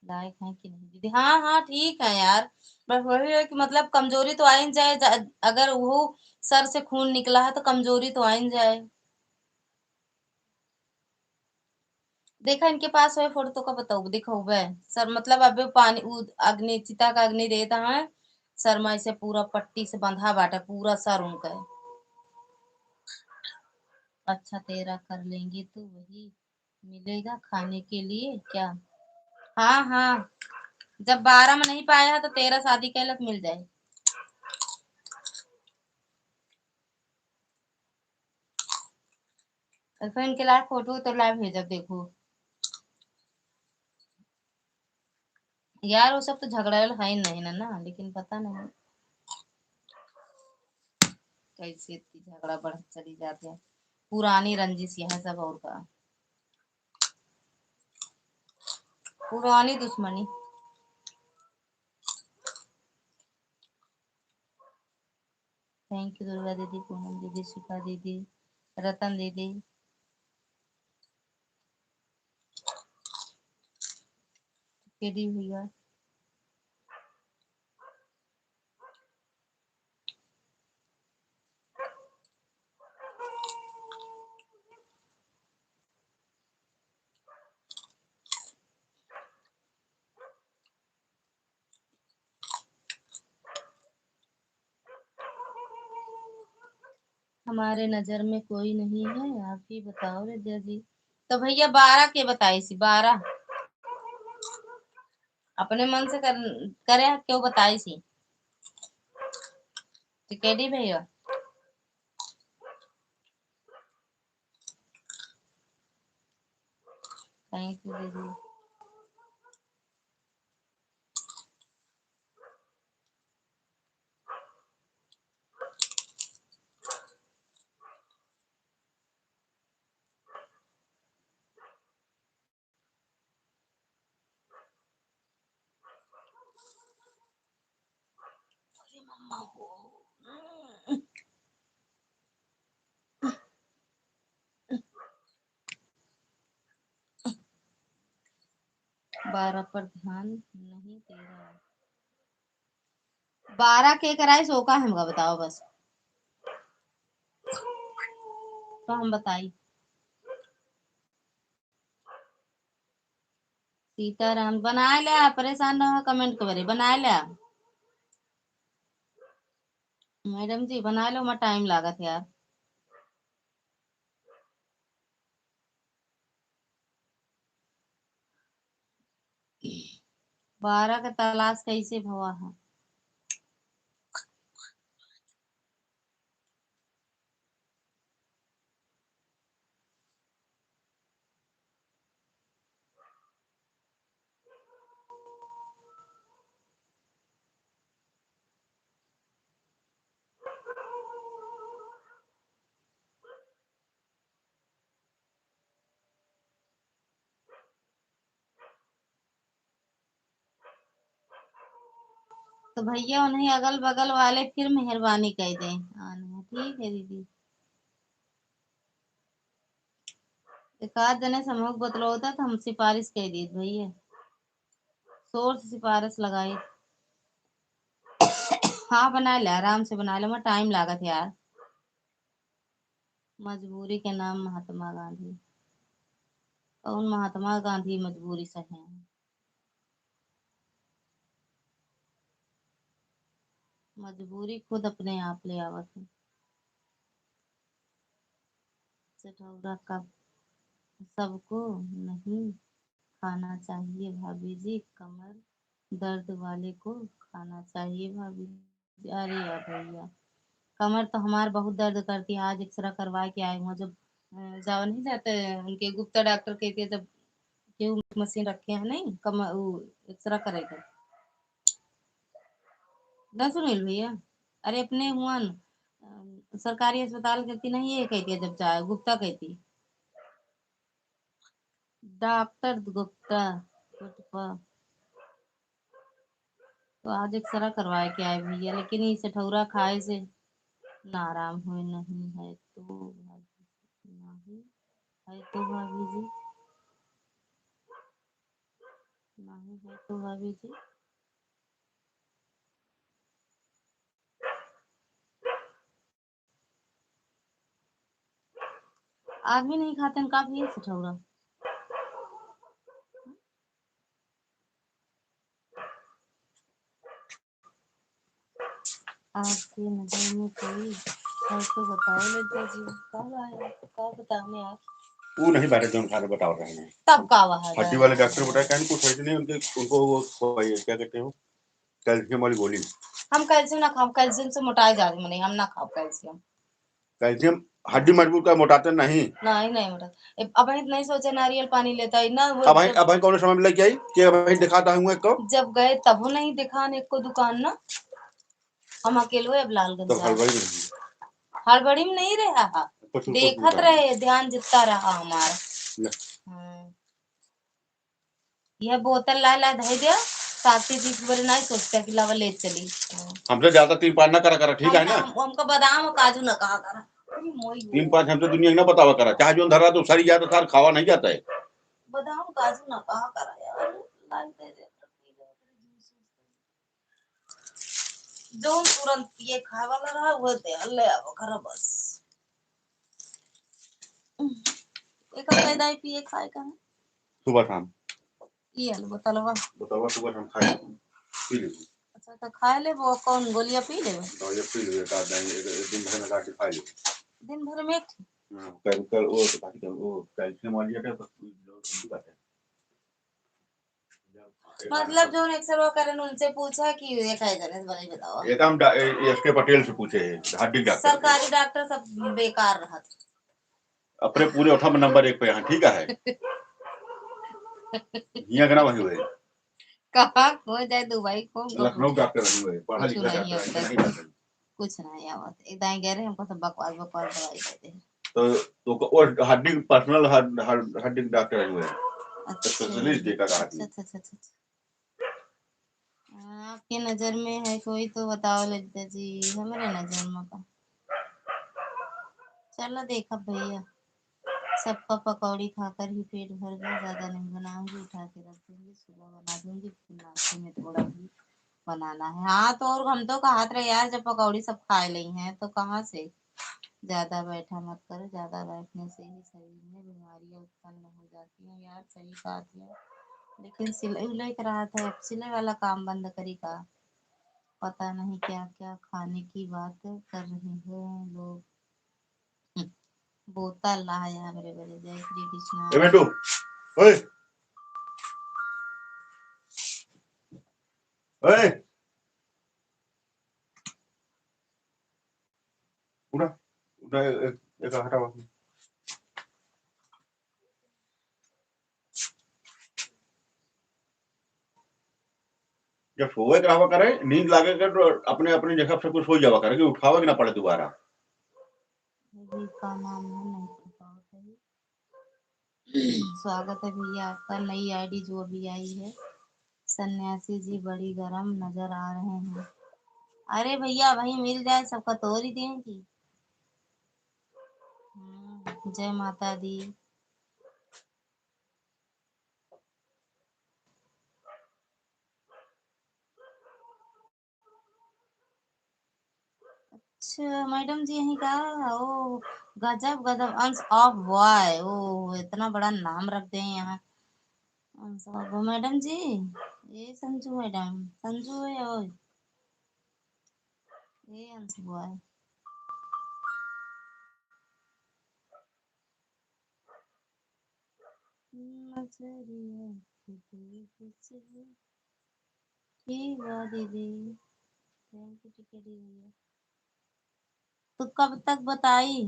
लायक है कि नहीं दीदी? हाँ हाँ ठीक है यार, बस वही है कि मतलब कमजोरी तो आ ही जाए। अगर वो सर से खून निकला है तो कमजोरी तो आ ही जाए। देखा इनके पास है फोटो का, बताओ देखो वह सर, मतलब अबे पानी अग्नि, चिता का अग्नि देता है। शर्मा से पूरा पट्टी से बंधा बाटा, पूरा सर उनका है। अच्छा 13 कर लेंगे तो वही मिलेगा खाने के लिए क्या? हाँ हाँ, जब 12 में नहीं पाया है तो 13 शादी के मिल जाए। तो इनके लायक फोटो तो लाइव भेजा देखो यार। वो सब तो झगड़ा है ही नहीं ना, लेकिन पता नहीं कैसे इतनी झगड़ा बढ़ चली जाती है। पुरानी रंजिश यह सब और का, पुरानी दुश्मनी। थैंक यू दुर्गा दीदी, पूनम दीदी, शिखा दीदी, रतन दीदी। केडी भैया हमारे नजर में कोई नहीं है, आप ही बताओ विद्या जी। तो भैया 12 के बताई सी, 12 अपने मन से करे क्यों बताई सी। तो केडी भैया थैंक यू दीदी। मम्मा हो 12 पर ध्यान नहीं दे रहा। 12 के कराए सो का हमका बताओ बस, तो हम बताई। सीताराम बना लिया, परेशान न हो कमेंट करे, बना लिया मैडम जी, बना लो, मैं टाइम लागत यार। 12 का तलाश कैसे भवा है? तो भैया उन्हें अगल बगल वाले फिर मेहरबानी कर दें आने। ठीक है दीदी, एक आध जने समूह बतलो होता तो हम सिफारिश कर दी भैया, शोर से सिफारिश लगाई। हाँ बना ले, आराम से बना ले, मैं टाइम लागत यार। मजबूरी के नाम महात्मा गांधी, कौन महात्मा गांधी मजबूरी से है। मजबूरी खुद अपने आप ले आवत है। चटौरा का सबको नहीं खाना चाहिए भाभी जी, कमर दर्द वाले को खाना चाहिए भाभी जी। अरे यार भैया, कमर तो हमार बहुत दर्द करती है, आज एक्सरा करवा के आए हुआ। जब जाओ नहीं जाते उनके गुप्ता डॉक्टर कहते हैं, जब क्यों मशीन रखे हैं नहीं कमर वो एक्सरा करेगा ना। सुनील भैया, अरे अपने हुआ न, सरकारी अस्पताल कहती नहीं, ये कहती है जब जाए गुप्ता कहती, डॉक्टर गुप्ता गुप्ता। तो आज एक्सरा करवाए के आए भैया, लेकिन इसे ठौरा खाए से ना आराम हुए। नहीं है तो भाभी, नहीं है तो भाभी जी, नहीं है तो भाभी जी। आदमी नहीं खाते हैं काफी है ठौरा। आपकी नजर में कोई है तो बताओ लज्जा जी, कब आया कब बताओ यार। वो नहीं बैठे जो खाने बता रहे हैं, तब का वह हड्डी वाले डॉक्टर बताया क्या कुछ है नहीं उनके, उनको वो क्या कहते हो कैल्शियम वाली गोली। हम कैल्शियम ना खाओ, कैल्शियम से मोटाई जाती नहीं, हम ना खाओ कैल्शियम। कैल्शियम हड्डी मजबूत का, मोटाते नहीं। नहीं नहीं मोटा, अब नहीं सोचे नारियल पानी लेता है ना वो। अब कौन समय में लेके आई कि अब दिखाता हूँ को जब गए तब नहीं दिखाने को दुकान ना, हम अकेले अब लालगंज तब हड़बड़ी में हड़बड़ी में नहीं रहा, देखत रहे, ध्यान जितना रहा हमारा। यह बोतल ला ला धै दिया, साथी जी बोले नहीं सोचता कि लावा ले चली। हमसे ज्यादा 3-5 ना करा ठीक है ना। हमको बादाम और काजू न कहा करा, 3-5 हमसे दुनिया ना बतावा करा, चाहे जो धरा तो सरी जाता सार खावा नहीं जाता है। बादाम काजू न कहा करा यार, ला दे दे जो तुरंत पिए खाए वाला रहा वो दे ले आओ करा बस। एक पैदाई पिए खाए का सुबह शाम ये बोतलवा सुबह शाम खाए पी ले। अच्छा तो खा ले, वो कौन गोलियां पी ले, दवाई पी ले, एक दिन भर में काट के खा ले, दिन भर में। कल वो कैल्शियम वाली है तो मतलब जो एक्सरे करें उनसे पूछा कि ये क्या करे बने बताओ। एक हम एसके पटेल से पूछे हड्डी डॉक्टर, सरकारी डॉक्टर सब बेकार रहा, अपने पूरे उठा नंबर 1 पे यहाँ ठीक है। यहाँ का नाम वही हुए कहाँ हो जाए दुबई को लखनऊ डॉक्टर वही हुए, पढ़ा लिखा डॉक्टर कुछ नहीं आवत, एकदम कह रहे हमको सब बकवास बकवास दवाई देते हैं। तो हड्डी पर्सनल हड्डी डॉक्टर हुए, स्पेशलिस्ट देखा था। अच्छा, आपकी नजर में है कोई तो बताओ लज्जा जी, हमारे नजर में का। चलो देखा भैया, सबका पकौड़ी खाकर ही पेट भर गया, ज्यादा नहीं बनाऊंगी, उठा के रख दूंगी, सुबह बना दूंगी, फिर नाश्ते में थोड़ा भी बनाना है। हाँ तो और हम तो कहा रहे यार, जब पकौड़ी सब खा ली हैं तो कहाँ से। ज्यादा बैठा मत करो, ज्यादा बैठने से ही शरीर में बीमारियां उत्पन्न हो जाती हैं यार, सही बात है। लेकिन सिलाई उलाई करा था, अब सिलाई वाला काम बंद करी का, पता नहीं क्या क्या खाने की बात कर रहे हैं लोग। बोतल लाया मेरे बड़े, जय श्री कृष्णा। ओए ओए उड़ा उड़ा एक हटावा। जब सोए रहा करे नींद लागे कर तो अपने अपने जगह से कुछ हो जावा करे कि उठावा कि ना पड़े दोबारा। का नाम नहीं स्वागत है भैया आपका, नई आईडी जो अभी आई है सन्यासी जी बड़ी गरम नजर आ रहे हैं। अरे भैया वही मिल जाए सबका तोड़ ही दें कि। जय माता दी। अच्छा मैडम जी यही का। ओ गजब गजब अंश ऑफ बॉय। ओ इतना बड़ा नाम रख दे यहाँ। अंश ऑफ मैडम जी। ये संजू मैडम संजू है ओ। ये अंश बॉय। नजरिया ठीक है दीदी। थैंक यू टिकट दीदी। तो कब तक बताई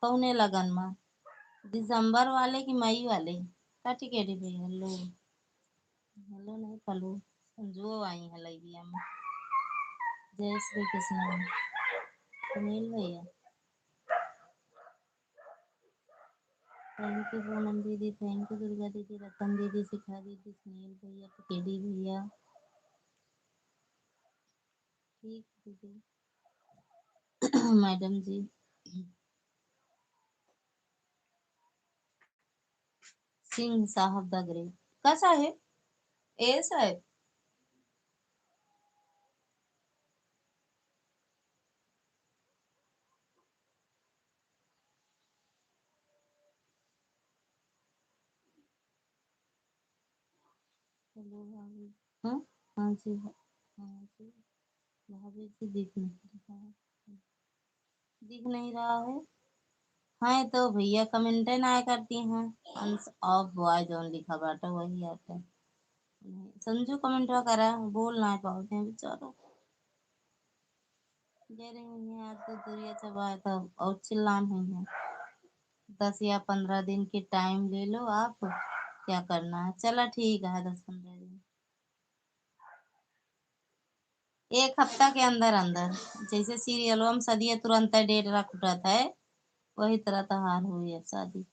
कौने लगन में। दिसंबर वाले कि मई वाले। का टिकट है भैया। हेलो हेलो नहीं पलो संजू आई है लगी में। जय श्री कृष्ण। सुनील भैया। थैंक यू पूनम दीदी। थैंक यू दुर्गा दीदी रतन दीदी शिखा दीदी सुनील भैया टिकेडी भैया। ठीक दीदी। मैडम जी। सिंह साहब द ग्रेट। का साहेब। ए साहेब। हेलो भाभी। हाँ हाँ जी हाँ जी। भाभी जी दिख नहीं रहा है। हाँ तो भैया कमेंट ना करती हैं। अंश ऑफ बॉय जोन लिखा बाटा वही आता है। संजू कमेंट करा बोल ना पाते हैं बेचारो। दे रही हुई है आज तो दूरिया चबाए तो और चिल्लान हुई है। 10 या 15 दिन की टाइम ले लो आप। क्या करना है चला ठीक है 10-15 दिन। 1 हफ्ता के अंदर अंदर। जैसे सीरियलों में सदिया तुरंत डेट रख उठा है। वही तरह तहार हुई है शादी।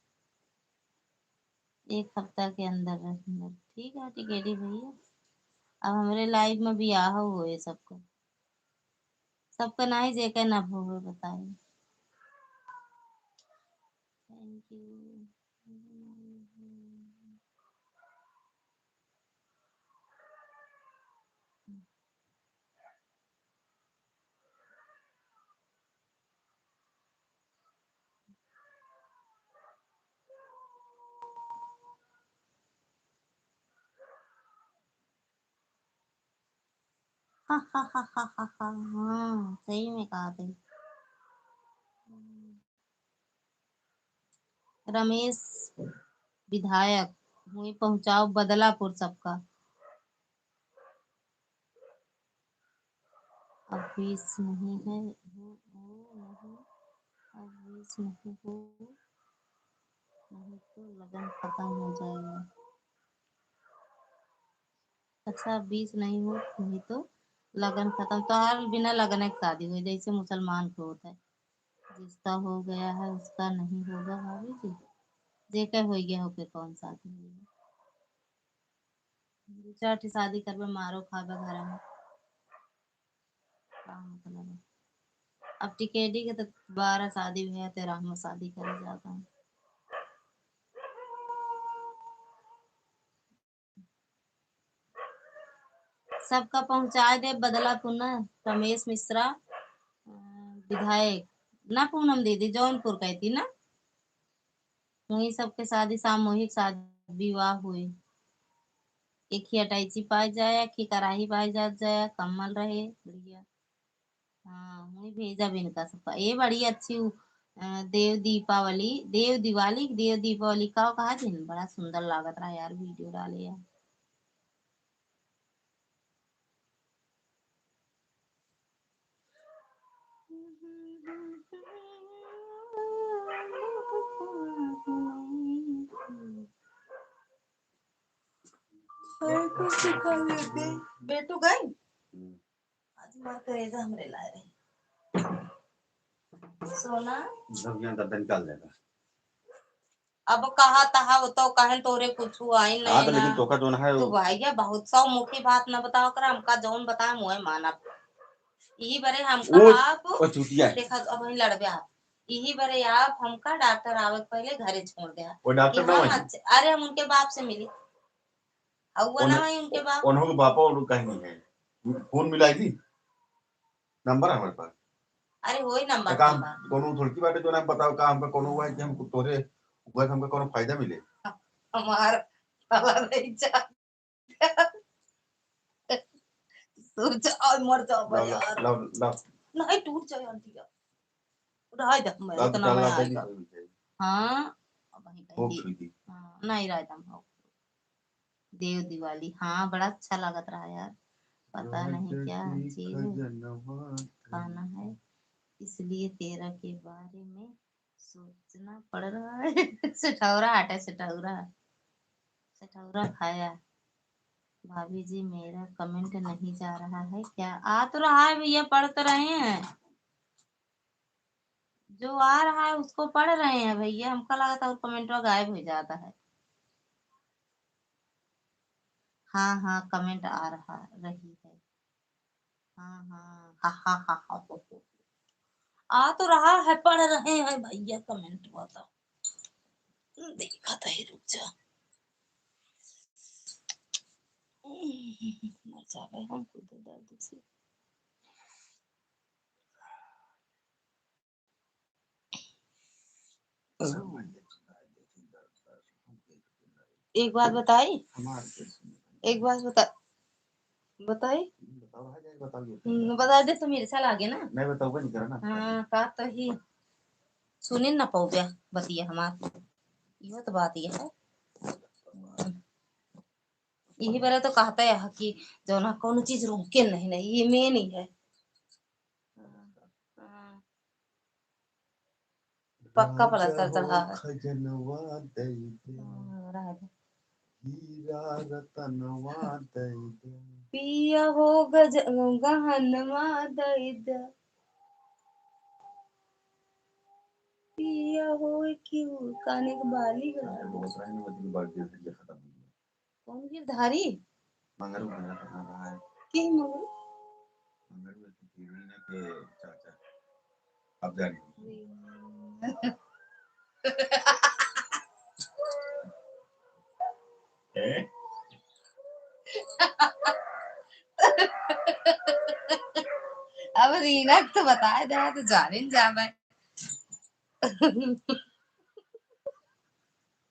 1 हफ्ता के अंदर अंदर ठीक है टिकेटी भैया। अब हमारे लाइफ में भी आह हो ये सबको। सबका ना ही जेके ना हो बताए। Thank you. हा हा हा हा हा हा हाँ सही में कहा थे। रमेश विधायक। हुई पहुंचाओ बदलापुर सबका। अब 20 नहीं है हो नहीं। अब 20 नहीं हो। नहीं तो लगन खत्म हो जाएगा। अच्छा 20 नहीं हो नहीं तो लगन खत्म। तो हर बिना लगन की शादी हुई जैसे मुसलमान को होता है। जिसका हो गया है उसका नहीं होगा भाभी जी। जेकर हो गया हो फिर कौन शादी हुई। दो चार ठे शादी करवे मारो खावे घर में। का मतलब है। अब टिकेटी के तो 12 शादी हुई है 13 में शादी करे जाता है। सबका पहुंचा दे बदलापुर ना। रमेश मिश्रा विधायक। ना पूनम दीदी जौनपुर गई थी ना। वही सबके शादी सामूहिक शादी विवाह हुए। एक ही अटैची पाई जाए एक ही कराही पाई जाए कम्मल रहे बढ़िया। हाँ वही भेजा भी इनका सबका ये बड़ी अच्छी देव दीपावली का कहा दिन बड़ा सुंदर लागत रहा यार वीडियो डाले यार। कुछ सिखा लेते बेटू गई। आज माँ करेगा हमरे लाए रही। सोना। सब यहाँ दर्द निकाल देगा। अब कहा तहा तो कहन तोरे कुछ आई हाँ तो नहीं लेकिन ना तोका जोन है तू भैया बहुत सौ मुखी बात न बताओ कर हमका जौन बताए मुहे मानब यही बरे हमका वो आप वो चुटिया देखा अब वही लड़बे आप यही बरे आप हमका डॉक्टर आवे के पहले घरे छोड़ दे वो कि डॉक्टर ना हम वही अच्छे अरे हम उनके बाप से मिली और वो ना वही उनके बाप उन्होंने बापा और कहीं नहीं है फोन मिलाई थी नंबर है हमारे पास अरे वही तो नंबर काम बा कोनो थोड़ी बात है जो ना बताओ का हमका कोनो हुआ है कि हम तोरे ऊपर हमका कोनो फायदा मिले हमार साला नहीं जा तू जा मर जा लाओ यार लाओ लाओ नहीं टूट जाए आंटी रह जा मैं लाओ तो उतना डाल मैं लाता आएगा नहीं हाँ अब वही हो कहीं खरीदी हाँ नहीं रह जा देव दिवाली हाँ बड़ा अच्छा लगत रहा यार पता नहीं क्या चीज खाना है इसलिए तेरा के बारे में सोचना पड़ रहा है सिठौरा आटा सिठौरा सिठौरा खाया भाभी जी मेरा कमेंट नहीं जा रहा है क्या आ तो रहा है भैया पढ़ तो रहे हैं जो आ रहा है उसको पढ़ रहे हैं भैया हमको लगा था और कमेंट गायब हो जाता है हाँ हाँ कमेंट आ रहा रही है हाँ हाँ हा हा हा हा हो। आ तो रहा है पढ़ रहे हैं भैया कमेंट बताओ देखा था ही रुक जा मर जावे हम खुद दर्द से एक बात बताई एक बात बताई बता दे तो मेरे साल आगे ना नहीं बताऊंगा नहीं करना हाँ का तो ही सुने ना पाओ गया बतिया हमार यो तो बात ये है यही बारे तो कहता है कि जो ना कौन चीज रोके नहीं नहीं ये मेन ही है हाँ, पक्का प्लास्टर चढ़ा है खजनवा दई दे रह दे। हीरा रतनवा दई दे पिया हो गहनवा दई दे पिया हो क्यों काने के बाली यार बहुत रहा है मतलब बर्थडे से ये खत्म हो गया कौन गिरधारी मंगरू मेरा करना रहा है की मगर मंगरू है कि रीना के चाचा अब जानी है अब रीना तो बताए दे तो जाने न जावे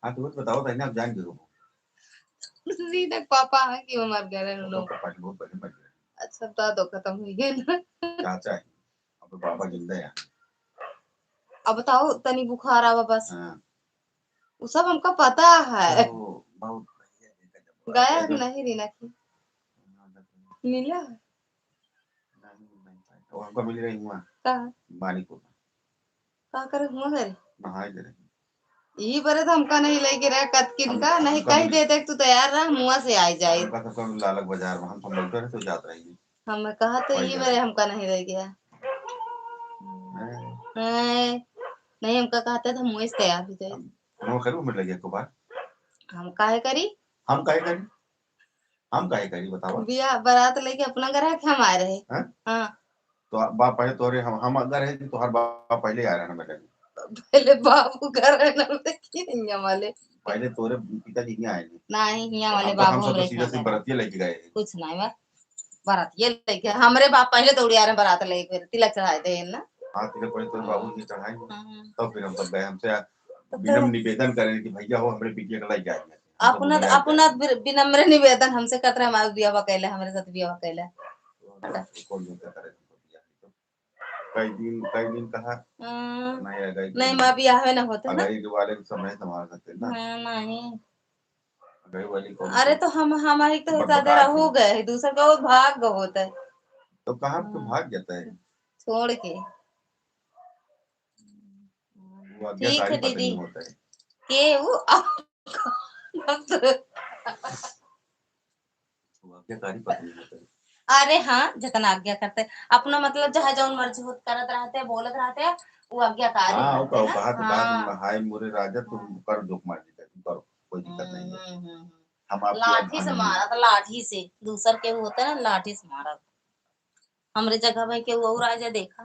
हाँ तो बताओ था ना अब जान गए रीना के पापा है कि वो मर गए उन लोग पापा बहुत पहले मर गए अच्छा तो खत्म हुई है ना चाचा है अब पापा जिंदा है अब बताओ तनी बुखार आवा बस हाँ वो सब हमका पता है तो बहुत गया कि नहीं रीना की मिला तो हमको मिल रही हुआ कहा मानिको कहा करे हुआ करे नहाए दे रहे यही बरे तो हमका नहीं लेके रहे कतकिन का नहीं कह देते तू तैयार रह मुआ से आई जाए हमका तो सब लालक बाजार में हम सब मिलते रहे तो जात रही हमें कहा तो यही बरे हमका नहीं ले गया नहीं हमका कहते थे मुझे से तैयार हो जाए हम करूँ मिल लगे को बात हम काहे करी हम काहे करी हम काहे करी बताओ बिया बारात लेके अपना घर आके हम आए रहे हैं हाँ तो बाप पहले तोरे हम अगर है तो हर बाप पहले आ रहा है मेरे पहले बाबू घर है ना देखी नहीं वाले पहले तोरे पिताजी नहीं आए थे नहीं यहाँ वाले हम तो बाबू हम सब तो हमरे सीधे से बरतिया लेके गए थे कुछ नहीं बा बारात ये लेके हमरे बाप पहले दौड़ी आ रहे बारात लेके तिलक चढ़ाए थे ना हाँ तिलक पहले तोरे बाबू जी चढ़ाए हाँ। तब फिर हम सब गए हमसे तो विनम्र निवेदन करें कि भैया हो हमारे पिटिया का लाइक आए अपना अपना विनम्र निवेदन हमसे करते रहे हमारे बिया कैला हमारे साथ बिया कैला कई दिन कहा नहीं आ गई नहीं माँ बियाह में ना होता ना अगर वाले समय संभाल सकते ना हाँ नहीं अगर वाली कौन अरे तो हम हमारी तो ज्यादा हो गए दूसरा का वो भाग होता है तो कहाँ तो भाग जाता है छोड़ के वो ठीक आज्ञाकारी है पत्नी दीदी होता है के वो वो आज्ञाकारी पत्नी होता है अरे हाँ जितना आज्ञा करते अपना मतलब जहाँ जौन मर्जी होत करत रहते बोलत रहते वो आज्ञाकारी हाँ वो रहते ना। कहा तो हाँ कहा हाय मोरे राजा तुम कर दो मार दीजिए तुम करो कोई दिक्कत नहीं है हम आपके यहाँ लाठी से धान मारा था, लाठी से। दूसर के होता है ना, लाठी से मारा था। हमरे जगह भाई के वो राजा देखा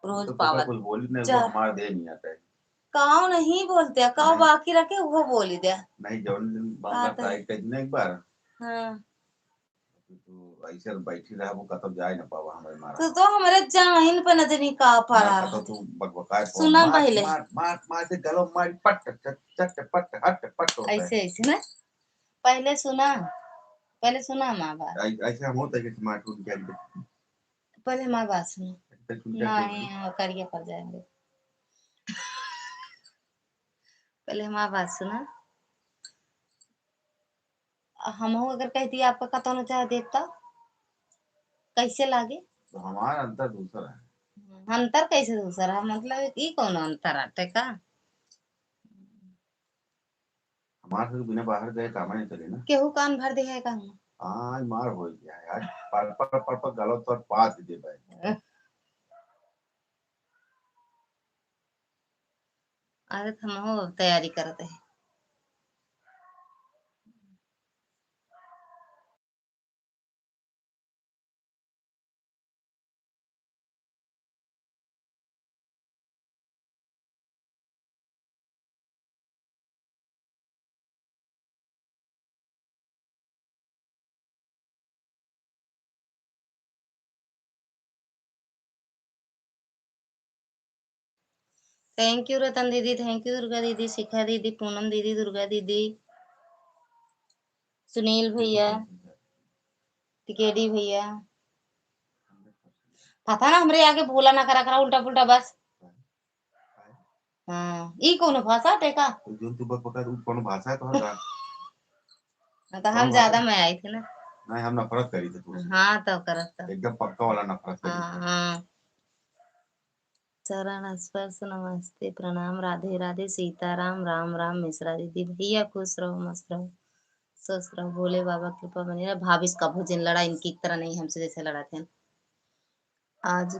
रोज तो का पावत कुछ बोली नहीं वो चल। हमारा दे नहीं आता है काव नहीं बोलते, काव नहीं बाकी रखे वो बोली दे। नहीं जवन दिन बांगा आता है। टाइट कर एक बार हाँ तो ऐसे बैठी रहा वो कतब जाए ना पावा हमारे मारा तो हमारे जाहिन पे नजर का मार पड़ा कतब रहा। तू बकबकाए पवा सुना मार पहले मार मार मार से गलो मार पट चट चट पट हट पट होता है ऐसे ऐसे ना, पहले सुना, पहले सुना माँ बात, ऐसे हम होता है कि टमाटर उनके अंदर पहले माँ बात सुनो। उनका नहीं हाँ, करिए पड़ जाएंगे। पहले हमारी बात सुना। हम अगर कहती आपका कतौ न चाहे देवता कैसे लागे? तो हमारा अंतर दूसरा है अंतर कैसे दूसरा है? मतलब ई कौन अंतर आटे का? हमारे से बिना बाहर गए काम नहीं चले ना केहू कान भर दे है का? आज मार हो गया है आज पर गलो तो पास दे भाई अरे हम हो तैयारी करते हैं। थैंक यू रतन दीदी, थैंक यू दुर्गा दीदी, शिखा दीदी, पूनम दीदी, दुर्गा दीदी, सुनील भैया, टिकेडी भैया। पता ना हमरे आगे भूला ना करा करा उल्टा पुल्टा बस। हाँ ई कौन भाषा टेका? जो तू बकबका तू कौन भाषा है तुम्हारा तो हम कौन भाषा ज्यादा मैं आई थी ना। नहीं हम नफरत करी थी तुझसे हाँ तो करता। एकदम पक्का वाला नफरत करी हाँ हाँ। चरण स्पर्श नमस्ते प्रणाम राधे राधे सीताराम राम राम मिश्रा दीदी भैया खुश रहो मस्त रहो स्वस्थ रहो भोले बाबा कृपा बनी रहे। भाभी का भोजन लड़ा इनकी तरह नहीं हमसे जैसे लड़ा थे आज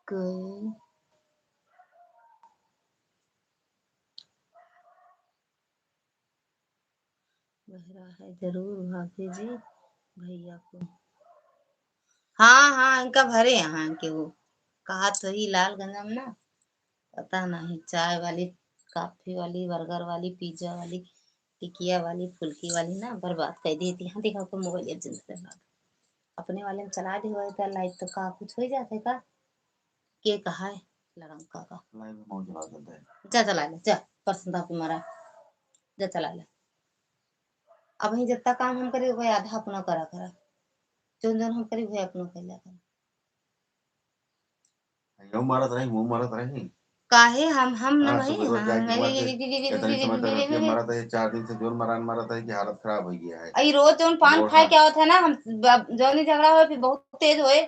गए। बहरा है जरूर भाभी जी भैया को। हाँ हाँ इनका भरे यहाँ के वो कहा तो ही लालगंज में ना, पता नहीं चाय वाली, कॉफी वाली, बर्गर वाली, पिज्जा वाली, टिकिया वाली, फुल्की वाली ना बर्बाद कर दी थी। हाँ देखा तो मोबाइल एक जिंदा बर्बाद अपने वाले में चला दी हुआ था लाइट तो का कुछ हो जाते का के कहा है लड़का का लाइव में मौज चला देता है जा चला ले जा परसंदा पे मारा जा चला ले। अब ही जितना काम हम करी वही आधा अपना करा करा जो जो हम करी वही अपना कर लिया करा। यो मारत रही मुंह मारत रही काहे हम ना हाँ भाई सुबह रोज हाँ जाके मर दे इतनी समय तक ये मरा था ये 4 दिन से जोर मरान मरा था कि हालत खराब हो गया है आई रोज जौन पान गोड़ खाए हाथ क्या होता है ना हम जौन ही झगड़ा हो फिर बहुत तेज होए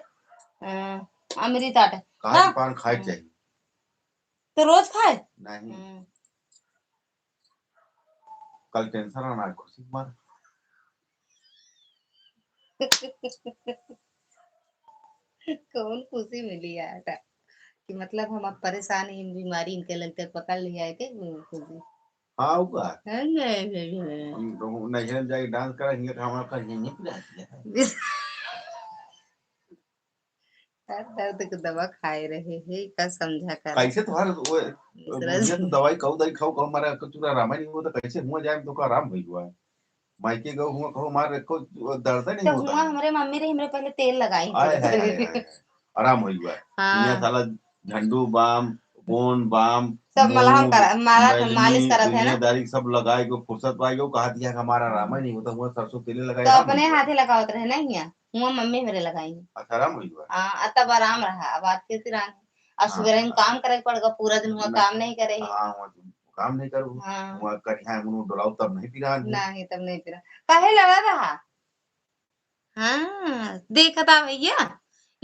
अमृत आटा कहा कि पान खाए चाहिए तो रोज खाए। नहीं कल टेंशन आना खुशी मार कौन खुशी मिली है आटा कि मतलब हम अब परेशान हैं इन बीमारी इनके लगते पकड़ लिया है के खुशी। हाँ होगा नहीं हम लोग नजर जाके डांस करेंगे तो हमारा कर नहीं पिला दिया दर्द की दवा खाए रहे हैं का समझा कर कैसे तुम्हारे वो दूसरा बुढ़िया तो दवाई खाऊ दवाई खाऊ खाऊ मारा कुछ रामायण नहीं होता कैसे हुआ जाए तो का आराम भई हुआ है मायके गो हुआ कहो मार को दर्द नहीं तो होता हुआ है हमारे मम्मी ने हमरे पहले तेल लगाई आय थी। हाय हाय हाय आराम हो हुआ है दुनिया हाँ साला झंडू बाम बोन बाम सब मलहम मूव करा मारा मैलनी मालिश करा थे ना। दुनियादारी सब लगाए को फुर्सत पाई को कहा दिया कि हमारा रामायण नहीं होता हुआ सरसों तेल लगाए तो आराम अपने हो हुआ हाथे लगावत रहे ना यहाँ हुआ मम्मी मेरे लगाई। अच्छा आराम हो हुआ हाँ तब आराम रहा अब आज के सिरान और हाँ सवेरे काम करे पड़ेगा पूरा दिन हुआ काम नहीं करे। हाँ हुआ तुम काम नहीं करो हाँ हुआ करिया मुनु डोलाओ तब नहीं पिरा नहीं तब नहीं पिरा काहे लड़ा रहा। हाँ देखा था भैया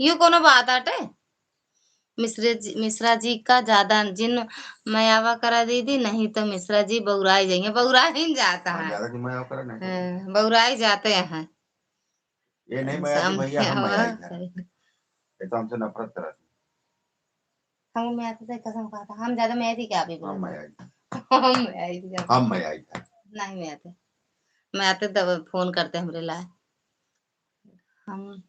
यू कोनो बात आटे। मिश्रा जी का ज्यादा जिन मयावा करा दीदी नहीं तो मिश्रा जी बौराई जाएंगे बौरा ही जाता हाँ है। ज्यादा जिम्मा करा नहीं बौराई जाते हैं ये नहीं मैं कि भैया हम मैं आई था ये तो हमसे नफरत करा हम मैं आते थे कसम खा था हम ज्यादा मैं थी क्या भी हम बोला मैं आई था हम मैं आई थी ज्यादा हम मैं आई था नहीं मैं आते तब फोन करते हमरे लाए हम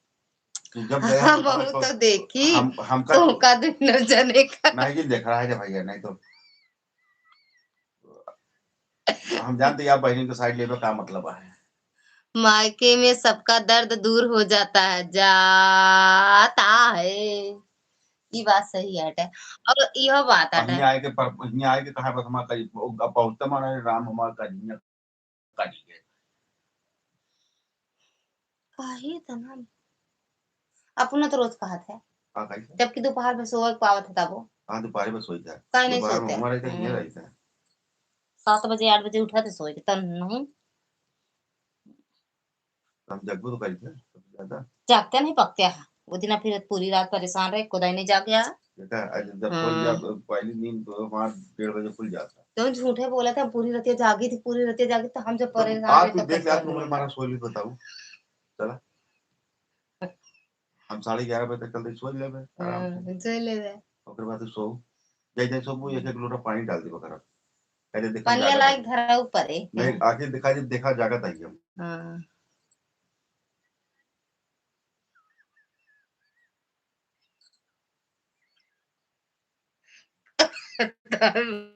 तू जब गया तो बहू तो देखी हमका तो का दिन न जाने का नहीं जी देख रहा है भैया नहीं तो हम जानते हैं आप बहनी को साइड लेने का मतलब है मायके में सबका दर्द दूर हो जाता है जाता है ये बात सही है अटे और यह बात अटे यहाँ आए के कहा बस हमारा करीब पहुंचता माना राम हमारा करीब काटी गए काहे तना अपना तो रोज कहा था हाँ कैसे जबकि दोपहर में सोए पावत था वो हाँ दोपहर में सोई था काहे नहीं दोपहर में सोते हमारे तक नहीं रही था 7 बजे 8 बजे उठा थे सोए तब नहीं हम जगबो तो करी थे सबसे ज्यादा जागते नहीं पकते हैं वो दिन फिर पूरी रात परेशान रहे खुदा ही नहीं जाग गया देखा आज जब सोई जा पहली नींद तो हमारा 1:30 बजे खुल जाता तो झूठे बोला था पूरी रात जागी थी पूरी रात जागी तो हम जब तो परेशान आज रहे तू तो देख ले आज कैसे तुमने हमारा सोई भी बताऊं चला हम 11:30 बजे तक चलते सोई लेबे आराम से चले गए ओकर बाद तू सो जैसे सोबू एक एक लोटा पानी डाल दी बकरा कहते देखा पनिया जागत आई लायक धरा ऊपर है नहीं आके दिखा जब देखा जागत आई हम हाँ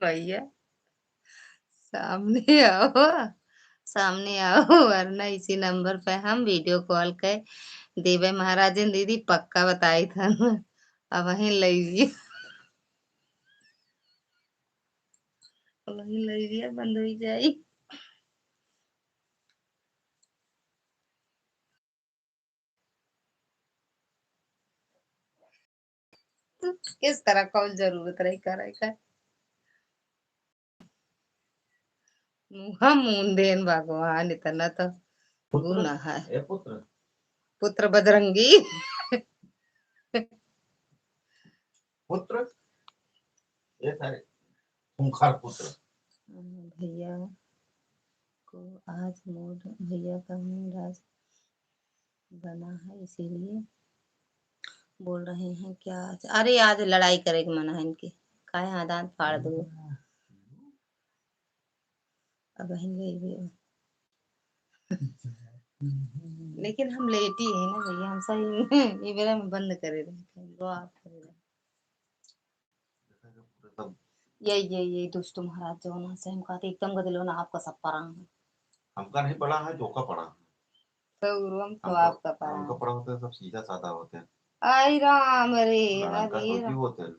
भैया सामने आओ सामने आओ वरना इसी नंबर पे हम वीडियो कॉल कर देवे महाराजन दीदी पक्का बताई था ना अब वहीं लीजिए वहीं लीजिए बंद हो जाए तो किस तरह कॉल जरूरत रही करे का मुहा मुंडेन भगवान इतना तो पुत्र गुना है ए पुत्र पुत्र बजरंगी पुत्र ये सारे खूंखार पुत्र भैया को आज मूड भैया का मूड आज बना है इसीलिए बोल रहे हैं क्या अरे आज लड़ाई करेगी मना है इनकी काहे आदान फाड़ दो अब बहन गई लेकिन हम लेटी है ना भैया हम सही ये बेरा में बंद करे रहे लो आप करे रहे सब यही दुष्ट महाराज जो ना से हम कहते एकदम गदलो ना आपका सब परंग हमका नहीं पड़ा है धोखा पड़ा तो उर्वम तो हमका आपका हमका परंग पड़ा होता है सब सीधा साधा होते हैं आई राम रे लड़का अरे तो क्यों होते हैं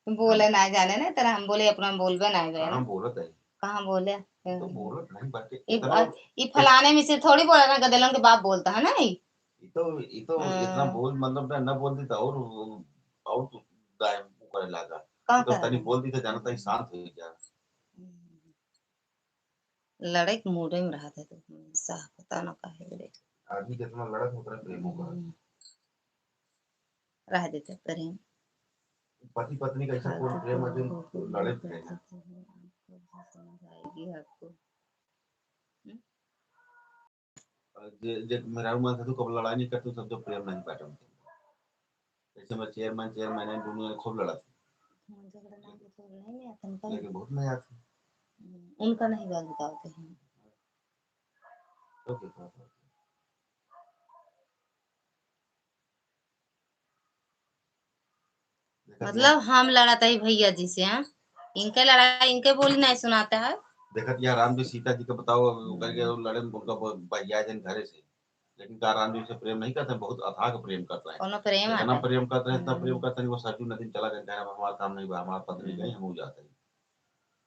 हम बोले ना जाने ना तरह हम बोले अपना बोलबे ना गए ना कहाँ बोलत है कहाँ बोले तो बोलत नहीं बाटे ये इतना ये फलाने में से थोड़ी बोला ना गदलों के बाप बोलता है ना ये तो इतना बोल मतलब ना बोल दी था और तो दाएं करे लगा कहाँ तो कर तनी बोल दी तो जानता ही शांत हो जा लड़ाई के मूड में रहा था तो साफ पता ना काहे बोले आदमी कितना लड़क होता है प्रेम होगा रह देते प्रेम पति पत्नी का ऐसा कोई प्रेम है जो लड़े थे समझ आएगी आपको जे जे मेरा मन था तो कब लड़ाई नहीं करते सब जो प्रेम नहीं पाते जैसे मैं चेयरमैन है दुनिया खूब लड़ा था झगड़ा नहीं तो नहीं आता उनका लेकिन बहुत मजा आती उनका नहीं बात बताते हैं तो क्या था मतलब हम लड़ाते ही भैया जी से हैं इनके लड़ाई इनके बोली नहीं सुनाते हैं देखत यार राम जी सीता जी का बताओ करके लड़े उनका भैया जन घरे से लेकिन का राम जी से प्रेम नहीं करते बहुत अथाह प्रेम करता है कोनो प्रेम इतना आता प्रेम करते हैं इतना प्रेम करते हैं वो सरजू नदी में चला गया हमारा काम नहीं हुआ हमारा पत्नी गई हम जाते हैं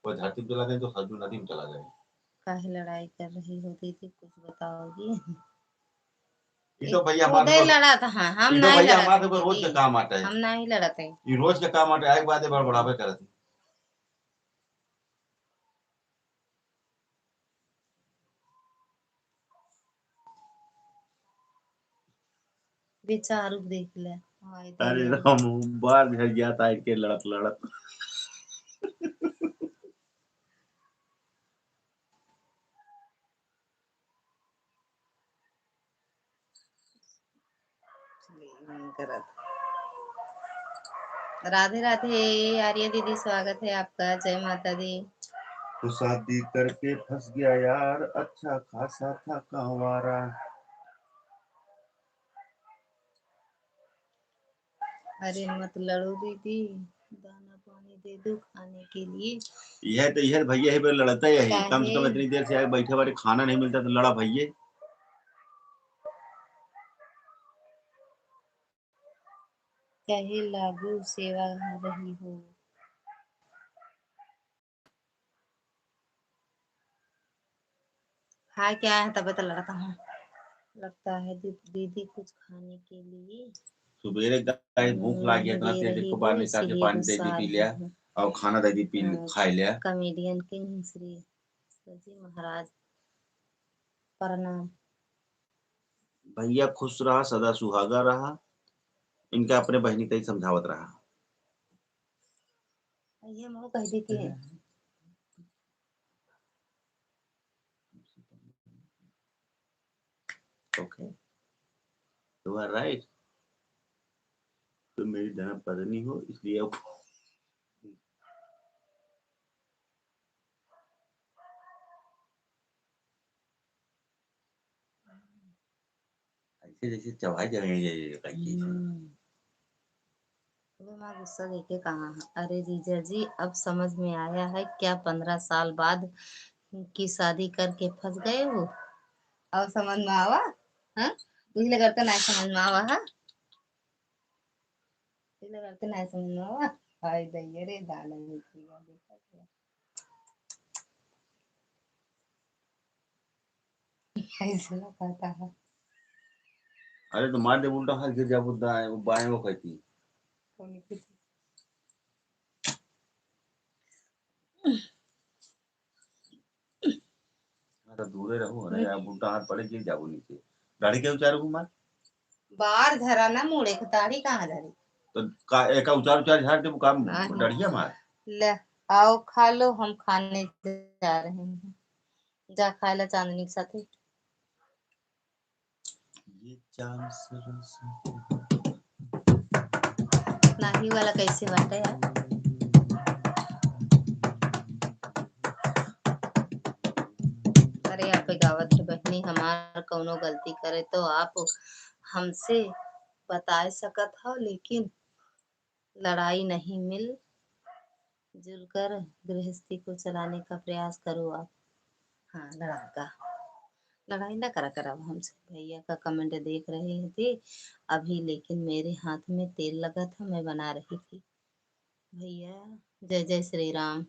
वो धरती में चला गए तो सरजू नदी में चला गए काहे लड़ाई कर रही होती थी कुछ बताओगी ये तो भैया खुद ही लड़ा था हाँ हम ये तो नहीं भैया लड़ते हमारे रोज का काम आता है हम नहीं लड़ते ये रोज का काम आता है एक बात बड़बड़ावे करती बेचारू देख ले अरे राम बार झड़ गया था इनके लड़त लड़त करत राधे राधे आर्या दीदी, स्वागत है आपका। जय माता दी। तो शादी करके फंस गया यार, अच्छा खासा था कंवारा। अरे मत लड़ो दीदी, दाना पानी दे दो खाने के लिए। यह भैया है लड़ता यही, कम से कम काहे इतनी देर से आए बैठे बारे खाना नहीं मिलता तो लड़ा भैया। कहे लागू सेवा रही हो। हाँ क्या है, तबीयत लड़का हूँ। लगता है दीदी कुछ खाने के लिए सुबेरे गाय भूख लागी इतना दे तेज रही को हो, बाहर निकाल के इसीलिए पानी दे दी गुस्सा पी रही लिया हूँ। और खाना दे दी पी खा लिया। कॉमेडियन किंग श्री सजी महाराज प्रणाम। भैया खुश रहा, सदा सुहागा रहा। इनका अपने बहनी का ही समझावत रहा। ये मैं कह देती है। Okay, you are right. तुम मेरी धर्म पत्नी हो, इसलिए अब ऐसे जैसे चबाई जाएंगे। मैं गुस्सा देके कहा, अरे जीजा जी अब समझ में आया है क्या 15 साल बाद की शादी करके फंस गए हो। अब समझ में आवा। हाँ इसलिए करते नहीं समझ में आवा। हाँ इसलिए करते नहीं समझ में आवा। हाय दैया रे दाना निकलेगा देखा क्या। ऐसे ना कहता है। अरे तो मार दे उल्टा हाथ गिर जा, वो दाएं वो बाएं वो कहती। कौन कुछ तो दूरे रहो ना यार, उल्टा हाथ पड़े गिर जाओ नीचे। दाढ़ी के उचार को मार। बाहर धरा ना मुड़े दाढ़ी कहाँ धरी। तो का एक उचार उचार झाड़ दे, वो काम नहीं डढ़िया मार। ले आओ खा लो, हम खाने जा रहे हैं। जा खा ला चांदनी के साथ। ये चांद सरस नाही वाला कैसे बाटे यार। अरे आप गावत है बहनी, हमार कौनो गलती करे तो आप हमसे बता सकत हो, लेकिन लड़ाई नहीं, मिल जुल कर गृहस्थी को चलाने का प्रयास करो आप। हाँ लड़ाई ना करा करा हमसे। भैया का कमेंट देख रहे थे अभी, लेकिन मेरे हाथ में तेल लगा था, मैं बना रही थी। भैया जय जय श्री राम।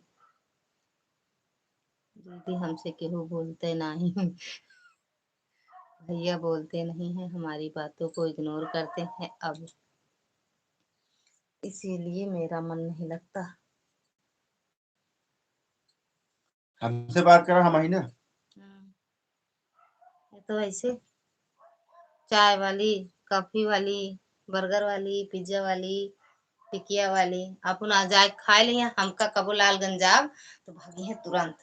दीदी हमसे केहू बोलते नहीं। भैया बोलते नहीं है, हमारी बातों को इग्नोर करते हैं अब, इसीलिए मेरा मन नहीं लगता। हमसे बात करा हम ही ना। ये तो ऐसे चाय वाली, कॉफी वाली, बर्गर वाली, पिज्जा वाली, टिकिया वाली अपन आ जाए खाए लिया। हमका कबो लालगंज जाब तो भागी है तुरंत।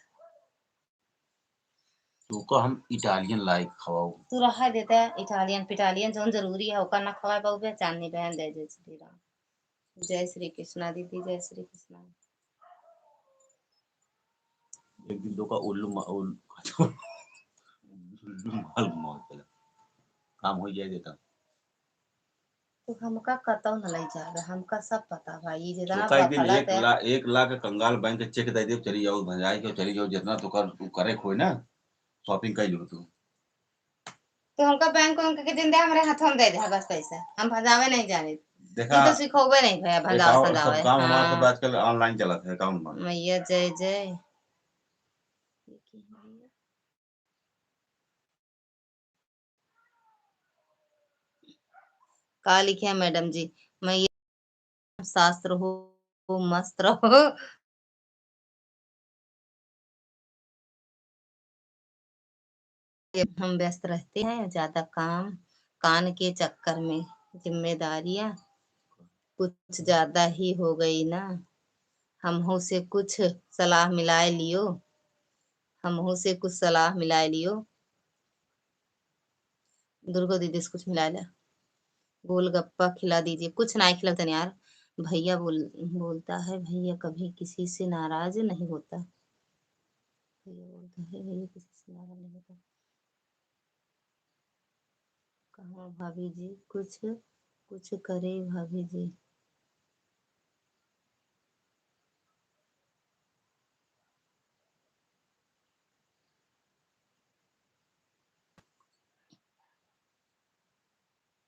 तुमको हम इटालियन लाइक खवाओ। तू रहा देता है इटालियन पिटालियन जोन जरूरी है ओकर ना खवाए बहु। चांदनी बहन जय जय श्री राम। जय श्री कृष्णा दीदी, जय श्री कृष्णा। एक दिन दो का उल्लू उल्लू माल मौत काम हो जाए देता। तो हमका कतौ न लई जा रहा, हमका सब पता भाई जितना तो एक दिन बखलत है। 1 लाख कंगाल बैंक के चेक दे दे, चली जाओ भजाई के चली जाओ, जितना तो कर तू करे खोए ना शॉपिंग कर लो तू। तो हमका बैंक के दिन दे हमारे हाथों में दे दे बस पैसा, हम भजावे नहीं जाने। देखा तू तो सिखोगे नहीं भैया भजावे अकाउंट सब संजावे। काम हमारा सब हाँ आजकल ऑनलाइन चला है अकाउंट में। मैया जय जय। का लिखे हैं मैडम जी। मैया शास्त्र हो मस्त रहो। हम व्यस्त रहते हैं ज्यादा काम कान के चक्कर में, जिम्मेदारियां कुछ ज्यादा ही हो गई ना। हमहू से कुछ सलाह मिलाए लियो, हमहू से कुछ सलाह मिलाए लियो। दुर्गो दीदी से कुछ मिला ला, गोलगप्पा खिला दीजिए। कुछ नहीं खिलाते यार, भैया बोलता है भैया कभी किसी से नाराज नहीं होता। भैया बोलता है भैया किसी से नाराज नहीं होता। कहाँ भाभी जी, कुछ कुछ करे भाभी जी।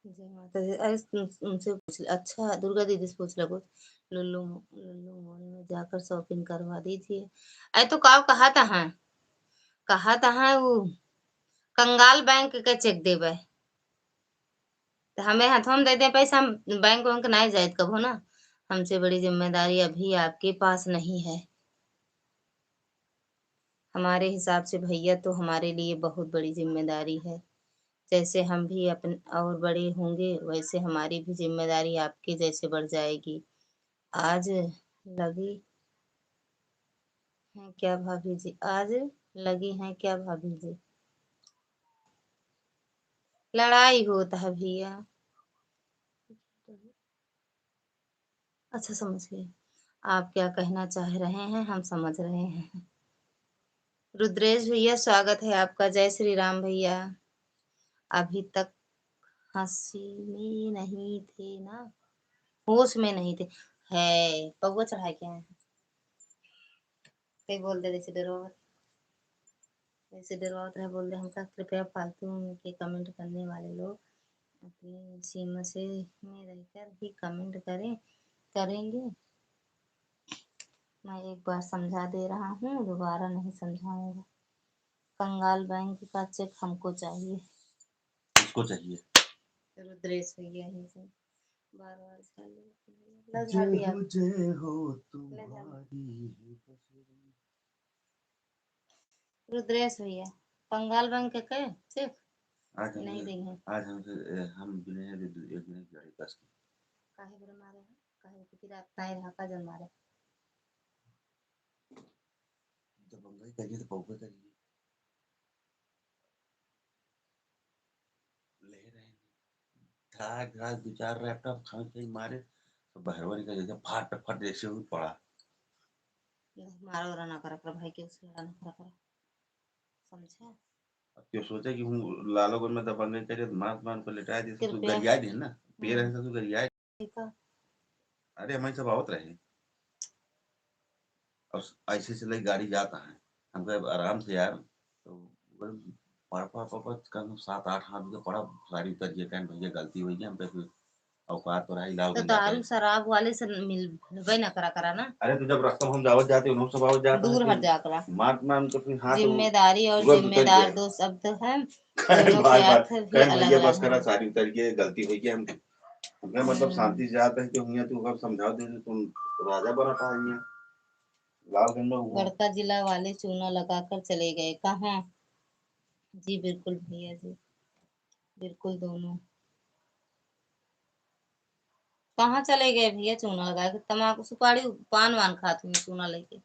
जय माता दी। अरे उनसे पूछ अच्छा दुर्गा दीदी से पूछ लो कुछ। लुल्लू लुल्लू मॉल में जाकर शॉपिंग करवा दीजिए। अरे तो कहा था वो कंगाल बैंक के चेक देवे। तो हमें हाथों में दे दे पैसा, हम बैंक वैंक नहीं जाए कभो ना। हमसे बड़ी जिम्मेदारी अभी आपके पास नहीं है। हमारे हिसाब से भैया तो हमारे लिए बहुत बड़ी जिम्मेदारी है। जैसे हम भी अपन और बड़े होंगे वैसे हमारी भी जिम्मेदारी आपके जैसे बढ़ जाएगी। आज लगी हैं क्या भाभी जी, आज लगी हैं क्या भाभी जी। लड़ाई होता है भैया। अच्छा समझ गए। आप क्या कहना चाह रहे हैं हम समझ रहे हैं। रुद्रेश भैया स्वागत है आपका। जय श्री राम भैया। अभी तक हंसी में नहीं थे ना, होश में नहीं थे। है पौवा चढ़ाए क्या है। कहीं बोल दे जैसे डरवावत रहे बोल दे हमका कृपया फालतू के कमेंट करने वाले लोग अपनी सीमा से में रहकर ही कमेंट करेंगे। मैं एक बार समझा दे रहा हूँ, दोबारा नहीं समझाऊंगा। कंगाल बैंक का चेक हमको चाहिए। इसको चाहिए। रुद्रेश भैया ही से बार बार जय हो तुम्हारी। रुद्रेश भैया कंगाल बैंक के चेक आज नहीं देंगे। आज हम बिना एक मिनट गाड़ी पास की काहे बरे मारे हैं, काहे की रात ताई ढाका जन मारे। जब बंगाई करिए तो पौवे करिए। ले रहे हैं धाक धाक दो चार लैपटॉप खान के मारे तो बहरवा निकल जैसे फट फट जैसे हुई पड़ा। मारो वाला ना करा कर भाई के उससे लड़ा ना करा कर, समझे। अब क्यों सोचा कि हूँ लालोगंज में दबंगई करे तो मार मान को लेटाया जैसे तू कृपया गरिया दे ना पैर ऐसा तू गरिया। ठीक है। अरे हमारे सब आवत रहे और ऐसे से लगी गाड़ी जाता है हमको आराम से यार तो पड़ कम 7-8 हाथ के पड़ा सारी उतर गई कहन भैया गलती हुई है हम पे फिर औकात तो रही तो लालगंज जाते दारू हैं। शराब वाले से मिलवे ना करा ना। अरे तो जब रास्ता में हम दावत जाते उन्होंने सब आवत जाता है दूर हट फिर जा करा। मार मान तो फिर हाथ जिम्मेदारी और तुरंत उतर जिम्मेदार गए। दो शब्द हैं, अरे दोनों के बार बार अर्थ भी कहन अलग भैया बस अलग करा हैं। सारी उतर गई गलती हुई है हम हमें मतलब शांति से जाते हैं कि हुई तू अब समझाओ दे तुम राजा बना था यहाँ लालगंज में हुआ। गढ़का जिला वाले चूना लगाकर चले गए कहाँ। जी बिल्कुल भैया जी, बिल्कुल दोनों। कहाँ चले गए भैया चूना लगा के, तम्बाकू सुपारी पान वान खाती हूँ चूना लेके।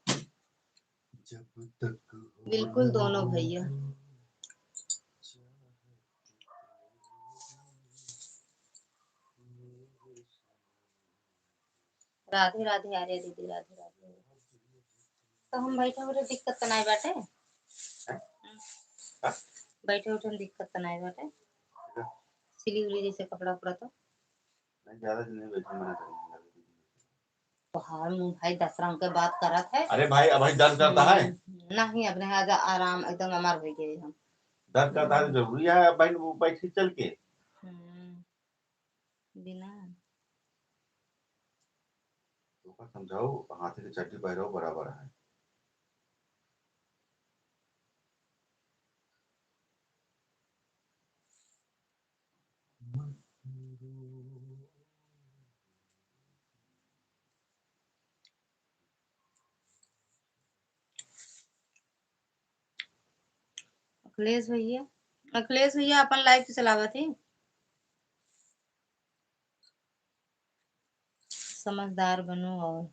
जब तक बिल्कुल दोनों भैया। राधे राधे आर्य दीदी, राधे राधे। तो हम बैठे बैठे दिक्कत तो नहीं बाटे, बैठे उठे में दिक्कत तो नहीं बाटे, सिली उली जैसे कपड़ा उपड़ा तो ज्यादा दिन नहीं बैठे मना करेंगे। तो हाँ भाई 10 रंग के बात करत है। अरे भाई अब भाई दर्द करता है नहीं अपने आज आराम एकदम अमर हो गए हम। दर्द करता है तो जरूरी है भाई वो बैठ चल के बिना तो समझाओ हाथ की चड्डी पहरो बराबर है। अखिलेश भैया अपन लाइफ चलावा थे। समझदार बनो और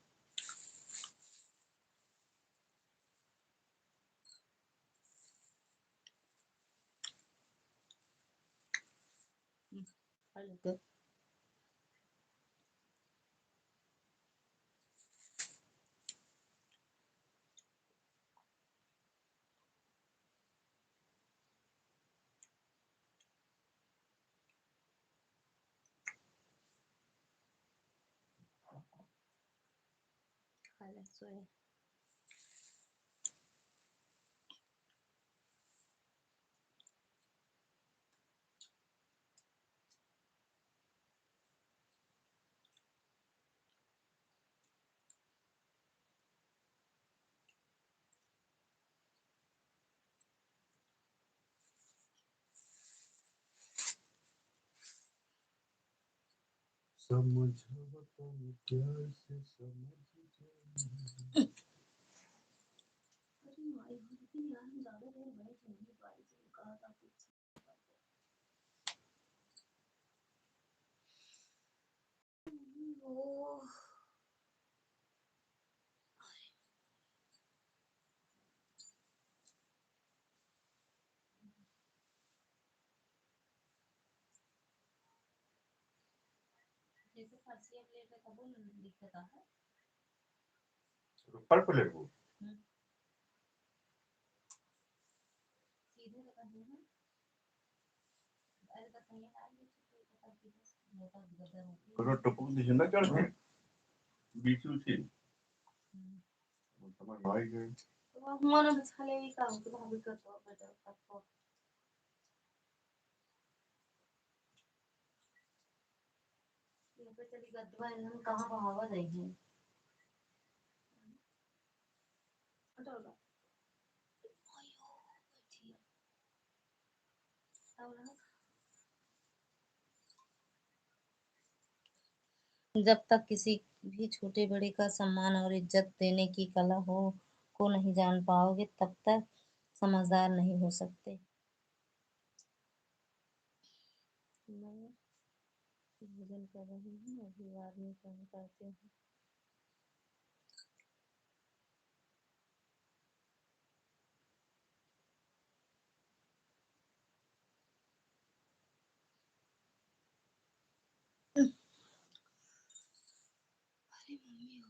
ले सोए। समझो तुम प्यार से समझ जाओ। अरे माई लेकिन यार हम ज्यादा देर बैठ नहीं पाए थे, कहा था कुछ ओ जैसे फर्शी प्लेट है कबो न दिक्कत है। फल प्लेट वो सीधे लगा दो ना। अरे तो कहीं डाल दे तो पता की बस मोटा गदर हो गई। करो टपक दी ना चढ़ के बीच उसी समझ भाई गए तो आप मन बिछा ले का तो भाभी कर तो बेटा तक ये पे चली गद्दवा इनम कहां बहावा जाएगी। हटाओ ला आयो बैठी अब ना। जब तक किसी भी छोटे बड़े का सम्मान और इज्जत देने की कला हो को नहीं जान पाओगे तब तक समझदार नहीं हो सकते। मैं भोजन कर रही हूँ अभी बाद में फोन करती हूँ। अरे मम्मी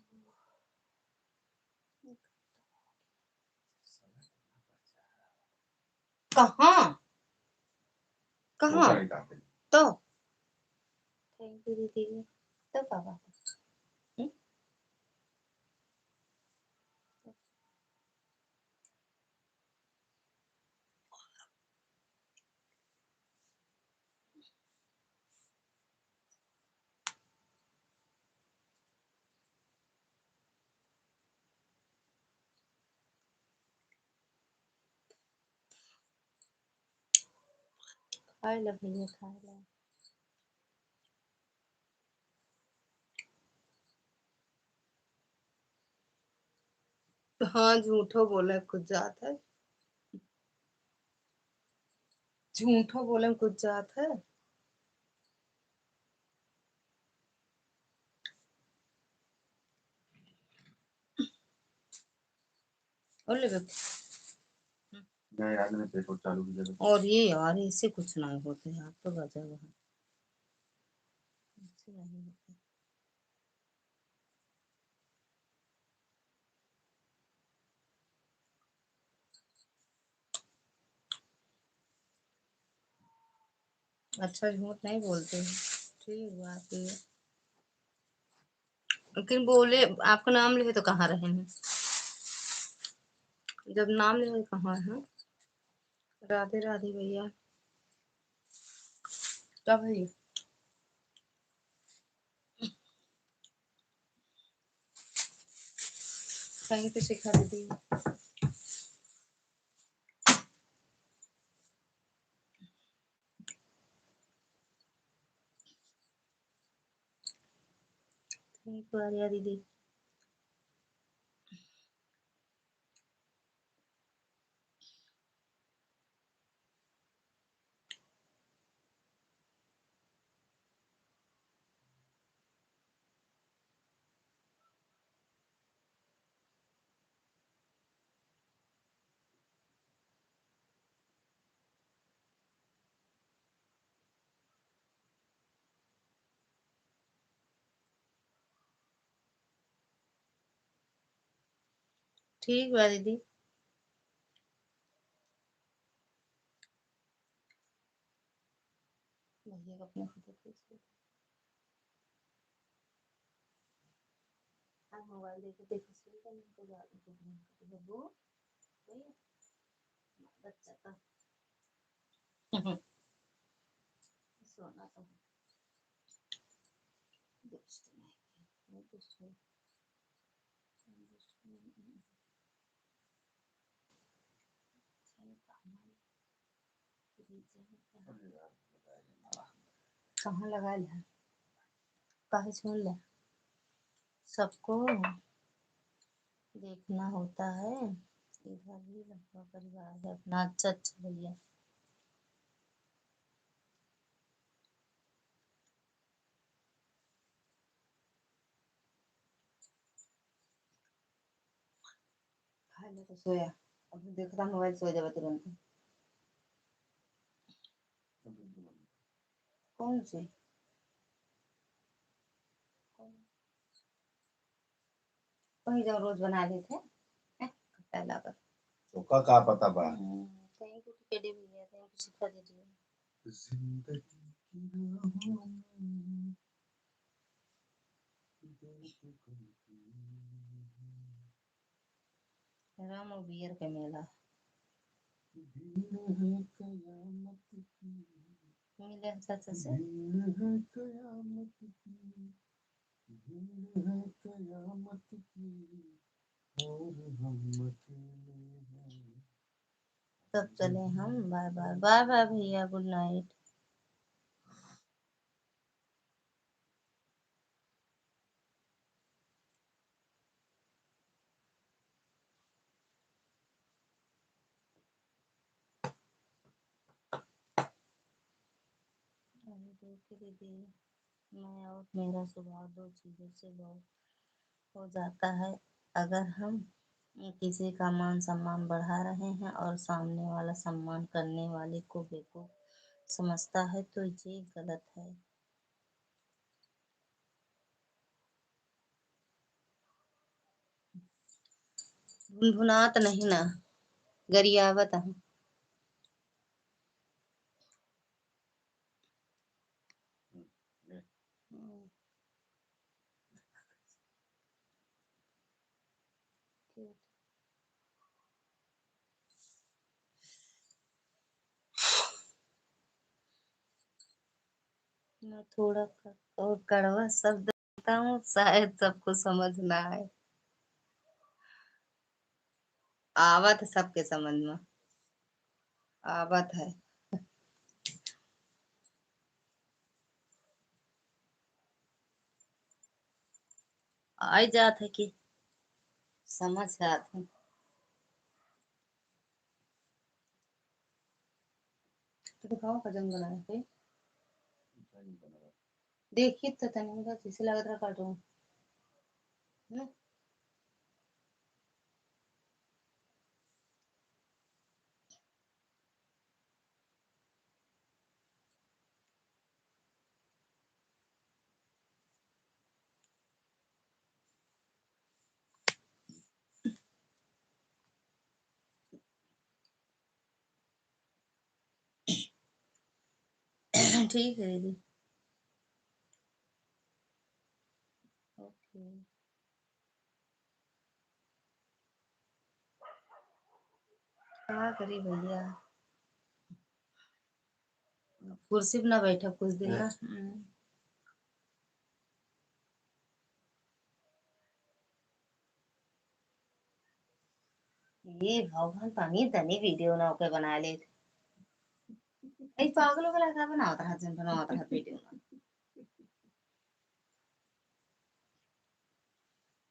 कहाँ वो कहाँ करें काफी तो थैंक यू दीदी तो क्या बात है। खाए ला भैया खाए ला। हाँ झूठो बोले कुछ जात है, झूठो बोले कुछ जात है। और ले बे। मैं याद नहीं पेट चालू की जगह और ये यार इससे कुछ ना होते यार तो गजब है। इससे नहीं होते। अच्छा झूठ नहीं बोलते हैं। ठीक बात है। लेकिन बोले आपका नाम ले तो कहाँ रहे हैं। जब नाम ले कहाँ है। राधे राधे भैया। क्या भैया कहीं पे सिखा दीदी। थैंक यू आर्या दीदी। ठीक बा दीदी। भैया का अपना फोटो खींच लो। आज मोबाइल देखे देखे सो का नहीं को बब्बू वही बच्चा का सोना तो दुष्ट नहीं दुष्ट है कहाँ लगा लिया कहीं सुन ले सबको देखना होता है इधर भी लंबा परिवार है अपना अच्छा अच्छा भैया खा ले तो सोया अब देखता मोबाइल सो जाए तुरंत कौन से कहीं जाओ रोज बना लेते खट्टा लागत तो का पता बा कहीं कुछ टेढ़े भी है कहीं कुछ सिखा दीजिए जिंदगी की राहों में राम और बियर के मेला भीड़ है कयामत की मिले सच से भीड़ है कयामत की भीड़ है कयामत की और हम अकेले हैं तब चले हम बाय बाय बाय बाय भैया गुड नाइट अभी देख दीदी मैं और मेरा स्वभाव दो चीज़ों से बहुत हो जाता है अगर हम किसी का मान सम्मान बढ़ा रहे हैं और सामने वाला सम्मान करने वाले को बेवकूफ समझता है तो ये गलत है भुनभुनात नहीं ना गरियावत है मैं थोड़ा और कड़वा शब्द बोलता हूँ शायद सबको समझ ना आए आवत सबके समझ में आवत है आ जात है कि समझ जात है तो दिखाओ कजन बनाए कोई देखिए तो तनी का जैसे लग रहा कार्टून ठीक है दीदी ओके क्या करी भैया कुर्सी पे ना बैठा कुछ दिन ना ये भगवान पानी तनी वीडियो ना के बना ले ए पागलों वाला का बनावत रहा जन बनावत रहा वीडियो ना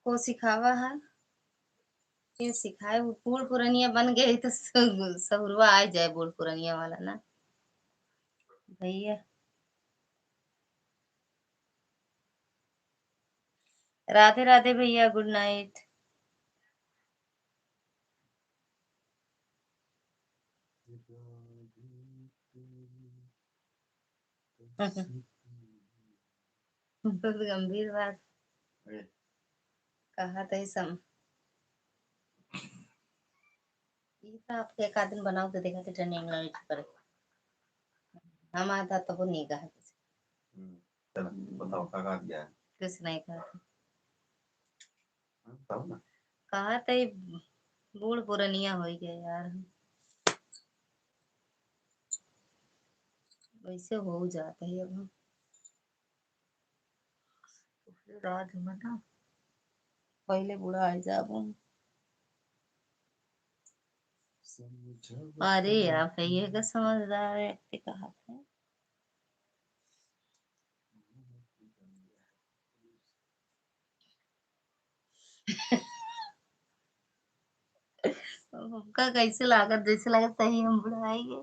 को सिखावा है ये सिखाए वो बूढ़ पुरनिया बन गए तो सहुरवा आ जाए बूढ़ पुरनिया वाला ना भैया राधे राधे भैया गुड नाइट बहुत गंभीर बात कहा था सम ये तो आपके एक आदमी बनाओ तो देखा थे ट्रेनिंग लाइट पर हम आता तो वो नहीं कहा चलो बताओ क्या दिया है कुछ नहीं कहा तब ना कहा तो बूढ़ पुरनिया हो गए यार, वैसे हो जाता है अब हम रात में ना, पहले बुढ़ा आ जाब हम। अरे यार भैया का समझदार व्यक्ति कहा था। हमका कैसे लागत, जैसे लागत सही हम बुढ़ाएंगे।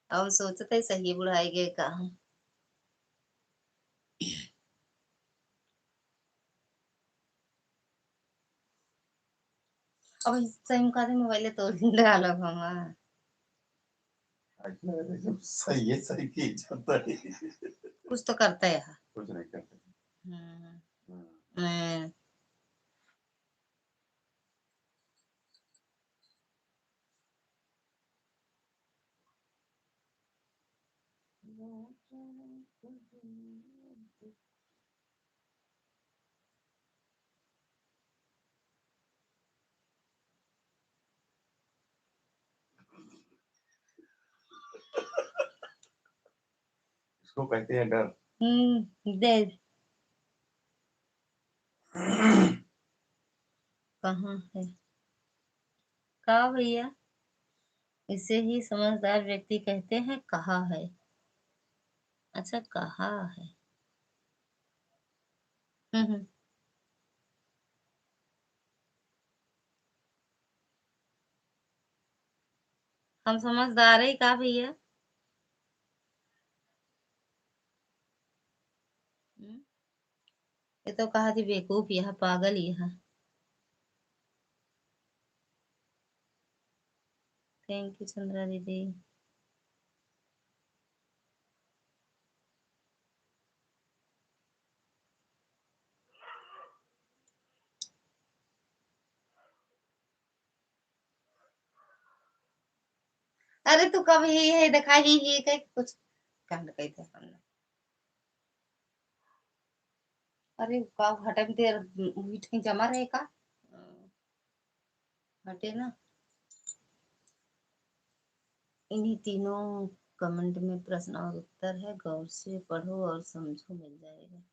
अब सोचते सही बुढ़ाएंगे का हम। अब सही का मोबाइल तोड़ डालब हम। सही है, सही की जाता है। कुछ तो करता है। कुछ नहीं करते। हम्म, हम्म। मैं इसको कहते हैं डर। दे कहाँ है का भैया, इसे ही समझदार व्यक्ति कहते हैं, कहा है। अच्छा कहा है। हम्म। हम समझदार है का भैया। हम्म, ये तो कहा थी बेवकूफ यह पागल यह। थैंक यू चंद्रा दीदी। अरे तू कब ही है देखा ही कह कुछ कांड कही थे हमने। अरे का हटे में देर मीठ कहीं जमा रहे का। हटे ना। इन्हीं तीनों कमेंट में प्रश्न और उत्तर है, गौर से पढ़ो और समझो, मिल जाएगा।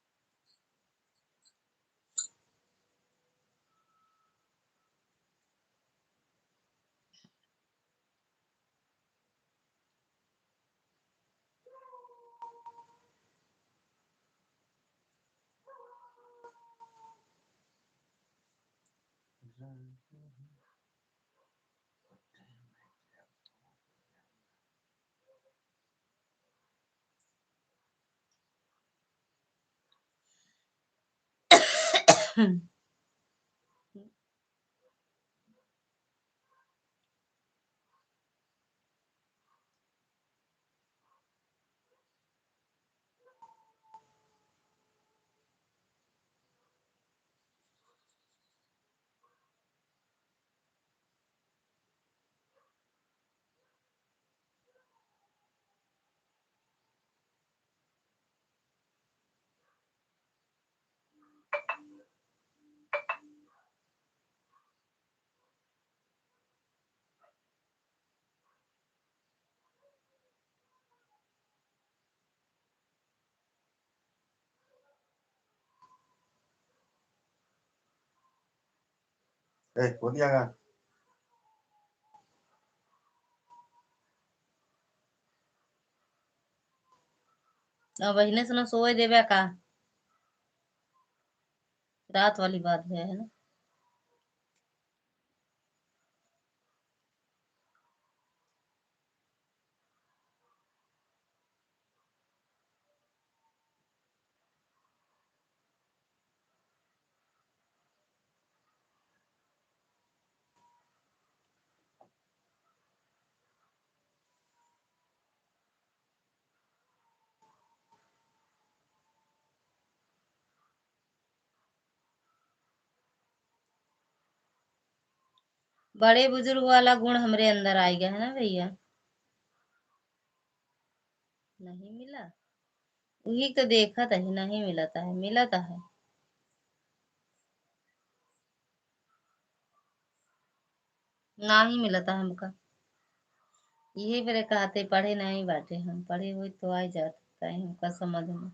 हो दिया। अब बहने सुनो सोए देवे का, रात वाली बात है ना। बड़े बुजुर्ग वाला गुण हमरे अंदर आ गया है ना भैया। नहीं मिला। ये तो देखा था ही नहीं मिलता है, मिलता है। ना ही मिलता हमका। यही मेरे कहते पढ़े नहीं बाटे, हम पढ़े हुए तो आ जाता है हमका समझ में।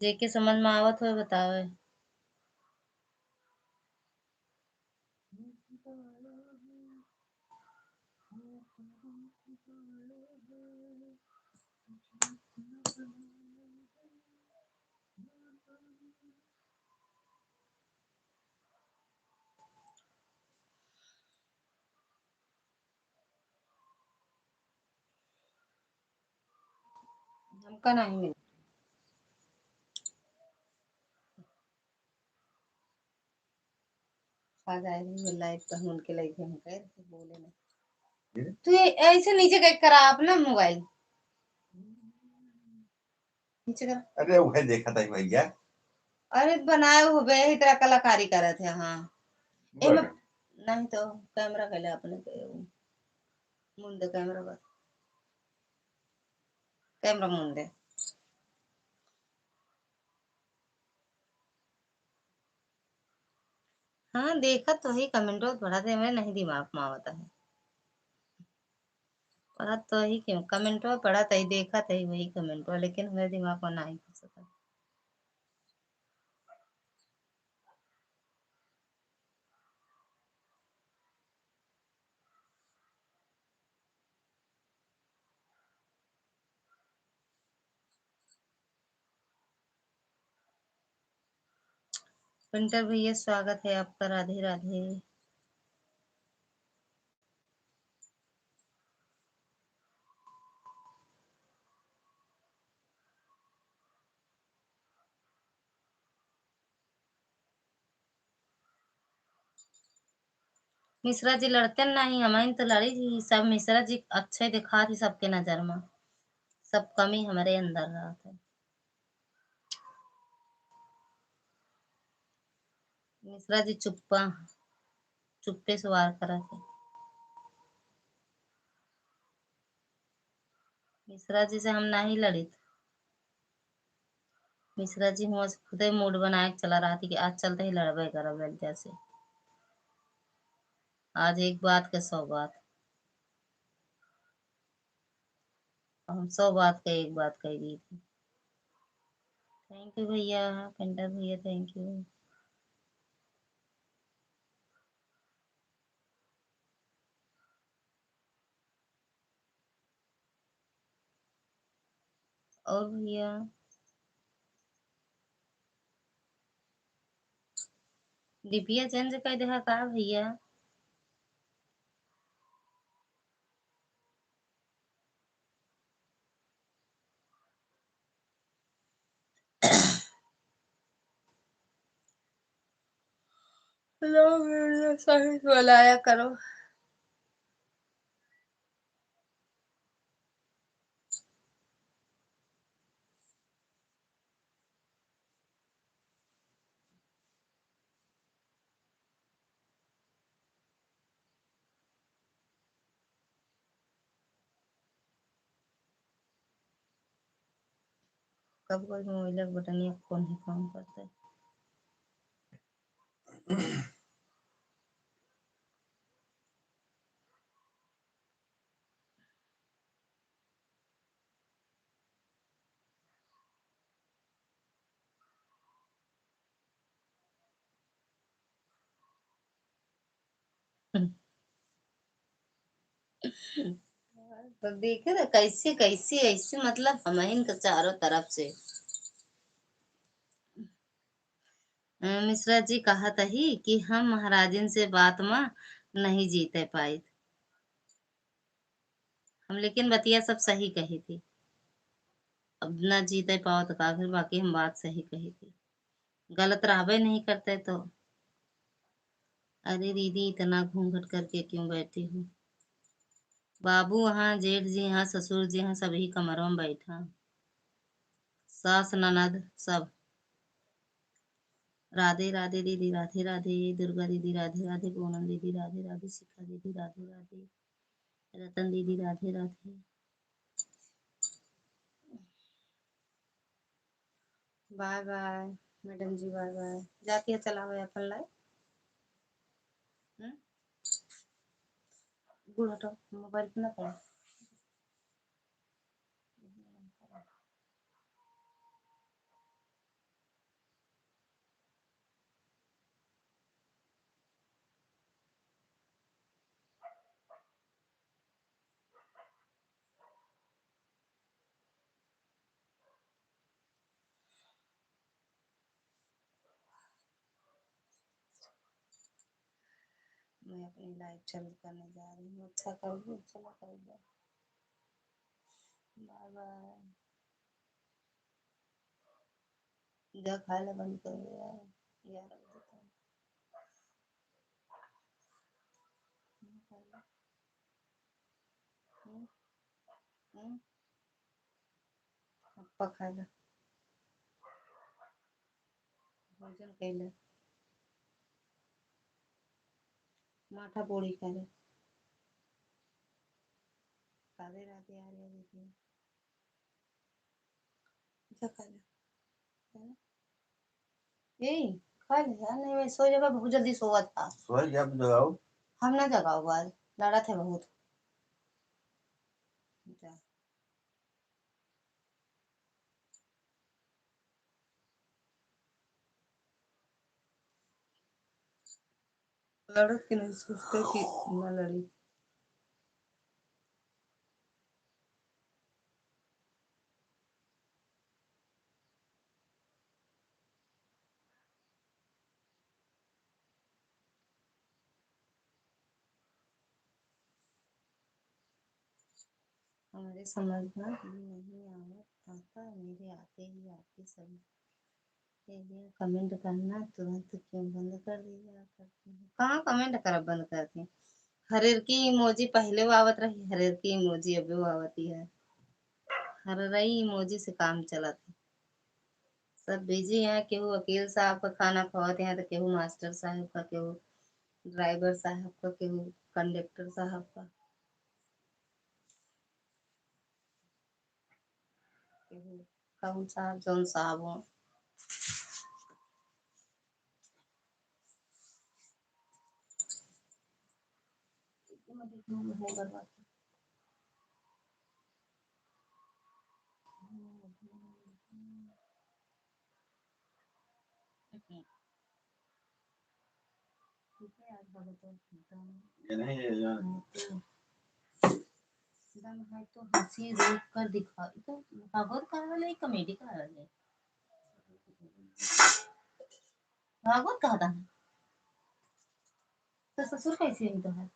जेके समझ में आवत हो बतावे। हमका नहीं मिला। आ जाएगी लाइव तो हम उनके लगे हम कह रहे बोले ना। तू ऐसे नीचे कर करा अपना मोबाइल नीचे कर। अरे वही देखा था भैया। अरे बनाए हो बे ही तरह कलाकारी करे थे। हाँ एमे नहीं तो कैमरा के ले अपने के मुंडे कैमरा पर कैमरा मुंडे। हाँ देखा तो ही कमेंट पढ़ा थे मैं नहीं दिमाग में आवता है। पढ़ा तो ही क्यों कमेंट पढ़ा था ही देखा था ही वही कमेंट लेकिन मेरे दिमाग में नहीं घुस सका। पिंटर भैया स्वागत है आपका, राधे राधे। मिश्रा जी लड़ते नहीं हमारी तो लड़ी थी सब। मिश्रा जी अच्छे दिखा थी सबके नजर में, सब कमी हमारे अंदर रहा था। मिश्रा जी चुप्पे से वार करा थे। मिश्रा जी से हम नहीं लड़ी थे। मिश्रा जी हुआ से खुद ही मूड बना के चला रहा थी कि आज चलते ही लड़बे करब जैसे। आज एक बात के 100 बात। हम 100 बात का एक बात कह दी थी। थैंक यू भैया, पेंटर भैया थैंक यू। और भैया डिपिया चेंज कर दे का भैया। हेलो सही बुलाया करो। कब कोई मोबाइल बटन या फोन ही काम करता है। तो देखे ना कैसे कैसे ऐसे मतलब हमाइन का चारों तरफ से। मिश्रा जी कहा था ही कि हम महाराजन से बात में नहीं जीते पाए। हम लेकिन बतिया सब सही कही थी। अब ना जीते पाओ तो का फिर बाकी हम बात सही कही थी। गलत राहबे नहीं करते तो। अरे दीदी इतना घूंघट करके क्यों बैठी हूँ। बाबू वहाँ, जेठ जी यहाँ, ससुर जी यहाँ, सभी कमरों में बैठा। सास ननद सब। राधे राधे दीदी, राधे राधे दुर्गा दीदी, राधे राधे पूनम दीदी, राधे राधे शिखा दीदी, राधे राधे रतन दीदी, Radhe Radhe. Bye bye madam जी, बाय बाय। जाती है चलावे अपन लाए। गुड़ हटाओ, मोबाइल पे ना पड़ा। मैं अपनी लाइफ चालू करने जा रही हूँ। अच्छा कर दो, चलो कर दो। Bye bye. जा खाना बंद कर दो यार, 11 बजे तक। हम्म, हम्म, अप्पा खाएगा। भोजन कैले माठा पूरी करे। राधे राधे आर्या दीदी। जा खा ले, है ना? यही खा ले यार, नहीं मैं सो जाएगा, बहुत जल्दी सोवा था। सोए क्या तुम जगाओ? हम ना जगाओ आज, लड़ा थे बहुत। जा। लड़ो कि नहीं सोचते कि ना लड़ी। हमारे समझ में नहीं आता, मेरे आते ही आपकी सभी कमेंट करना तुरंत क्यों बंद कर दिया करते हैं? कहाँ कमेंट कर बंद करते हैं? हरेर की इमोजी पहले वो आवत रही, हरेर की इमोजी अभी वो आवती है। हर रही इमोजी से काम चला था। सब बिजी हैं, केहू वकील साहब का खाना खवाते हैं तो केहू मास्टर साहब का, केहू ड्राइवर साहब का, केहू कंडक्टर साहब का, केहू कौन साहब जौन साहब हो। ये नहीं ये जो दम है तो हंसी रोक कर दिखा, तो भागवत कहा वाले कॉमेडी कहा वाले भागवत कहा था। तो ससुर कैसे है तो है?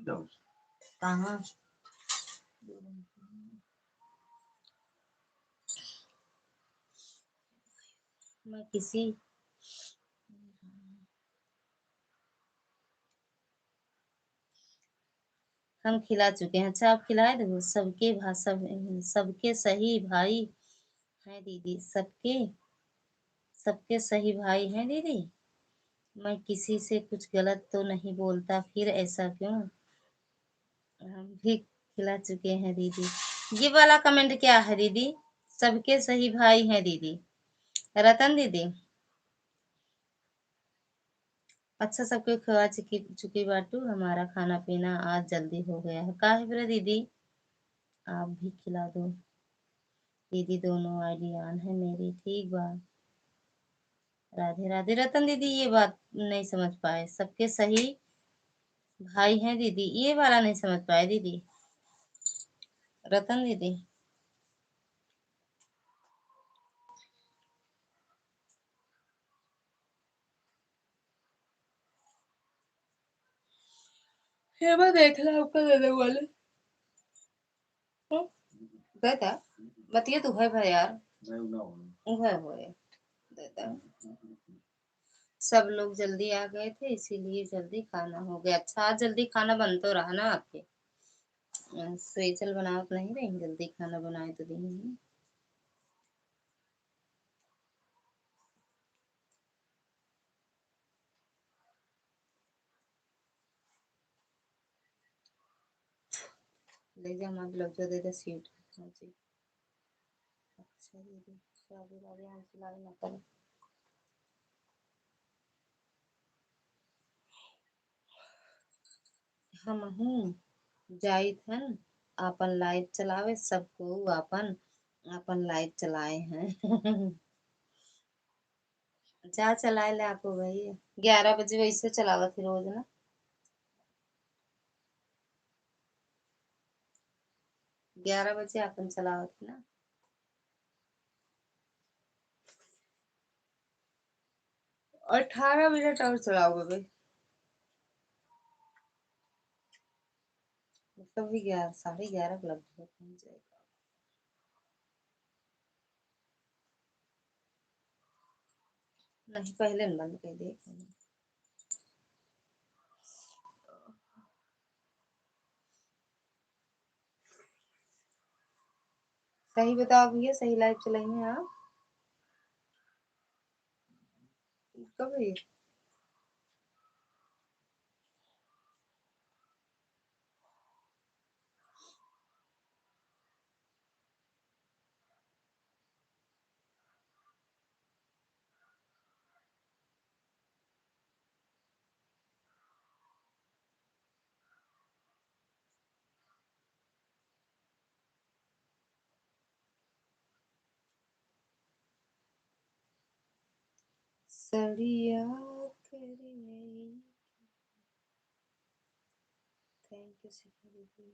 जाओ। कहाँ? मैं किसी हम खिला चुके हैं। अच्छा आप खिलाए दो सबके भाषा में, सबके सही भाई हैं दीदी, सबके सबके सही भाई हैं दीदी। मैं किसी से कुछ गलत तो नहीं बोलता, फिर ऐसा क्यों? हम भी खिला चुके हैं दीदी। ये वाला कमेंट क्या है दीदी? सबके सही भाई हैं दीदी। रतन दीदी अच्छा, सबको खवा चुकी चुकी बाटू, हमारा खाना पीना आज जल्दी हो गया है। काहे फिर दीदी आप भी खिला दो दीदी, दोनों आईडी ऑन है मेरी, ठीक बा। राधे राधे। रतन दीदी ये बात नहीं समझ पाए, सबके सही भाई हैं दीदी, ये वाला नहीं समझ पाए दीदी। रतन दीदी ये मैं देख ला आपका दे दे वाले देता बतिया तू है भाई यार, नहीं ना है वो देता। सब लोग जल्दी आ गए थे इसीलिए जल्दी खाना हो गया। अच्छा आज जल्दी खाना बन तो रहा ना आपके? स्पेशल बनाओ तो नहीं रही, जल्दी खाना बनाए तो दी। ले जा हमारे ब्लाउज दे दे सीट। हाँ जी। अच्छा दीदी राधे राधे, हम सिलाई न करें। हम हूँ जाइत हन अपन लाइट चलावे, सबको अपन अपन लाइट चलाए हैं। जा चलाए ले आपको भाई, 11 बजे वैसे चलावा थी रोज ना। 11 बजे अपन चलावा थी ना। 18 मिनट और चलाओगे भाई, मतलब भी 11 11:30 लगभग पहुंच जाएगा। नहीं पहले न बंद कर दे। सही बताओ भैया, सही लाइव चलाइए आप कब है? सड़िया करी। थैंक यू शिखा दीदी।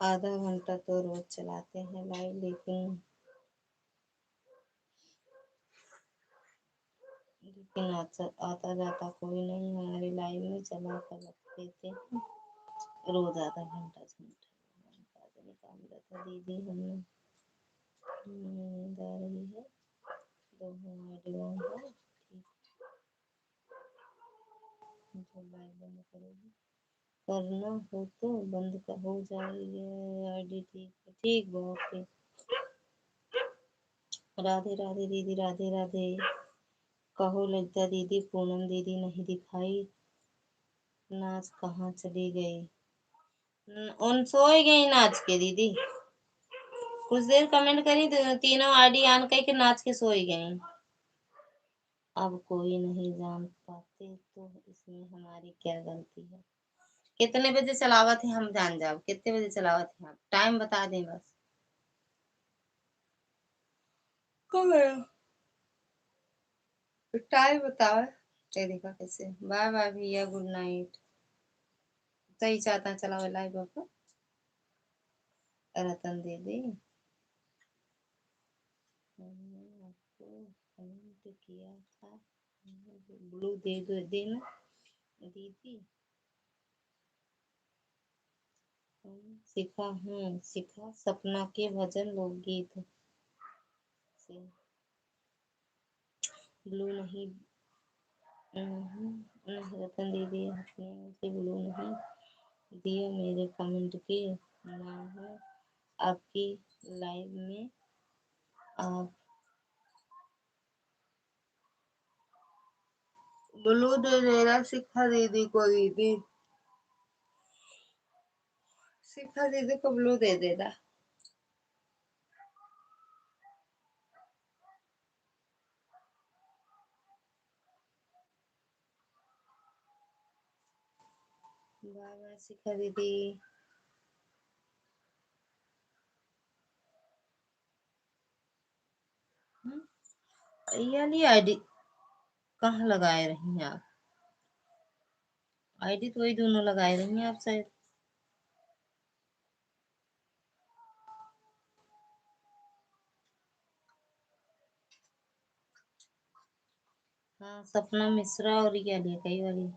आधा घंटा तो रोज चलाते हैं लाइव, लेकिन आता जाता कोई नहीं हमारी लाइव में, चला कर रख देते हैं रोज आधा घंटा घंटा काम रहता। दीदी हमें नींद आ रही है, दोनों आइडिया है ठीक, जो लाइव बंद करोगी, करना हो तो बंद हो जाएगी आईडी। ठीक है, ठीक बहुत ठीक। राधे राधे दीदी, राधे राधे। कहो लज्जा दीदी, पूनम दीदी नहीं दिखाई, नाच कहाँ चली गई? उन सोई गई नाच के दीदी, कुछ देर कमेंट करी तो तीनों आईडी ऑन करके नाच के सोई गई। अब कोई नहीं जान पाते तो इसमें हमारी क्या गलती है? कितने बजे चलावा थे हम जान जाओ, कितने बजे चलावा थे आप, टाइम बता दें बस। कब है टाइम बताओ। ये देखा कैसे, बाय बाय भैया, गुड नाइट। सही चाहता चलाओ लाइव आपको। रतन दीदी मैंने आपको कमेंट किया था, ब्लू दे दो देना दीदी। सीखा हूँ, सीखा सपना के भजन लोकगीत से। ब्लू नहीं, नहीं रतन दीदी आपने मुझे ब्लू नहीं दिया, मेरे कमेंट के नाम है आपकी लाइव में आप ब्लू दे देना शिखा दीदी को। दीदी शिखा दीदी को ब्लू दे देना। बाय बाय शिखा दीदी। ये वाली आईडी कहाँ लगाए रही हैं आप? आईडी तो वही दोनों लगाए रही हैं आप शायद। हाँ सपना मिश्रा और ये वाली कई वाली।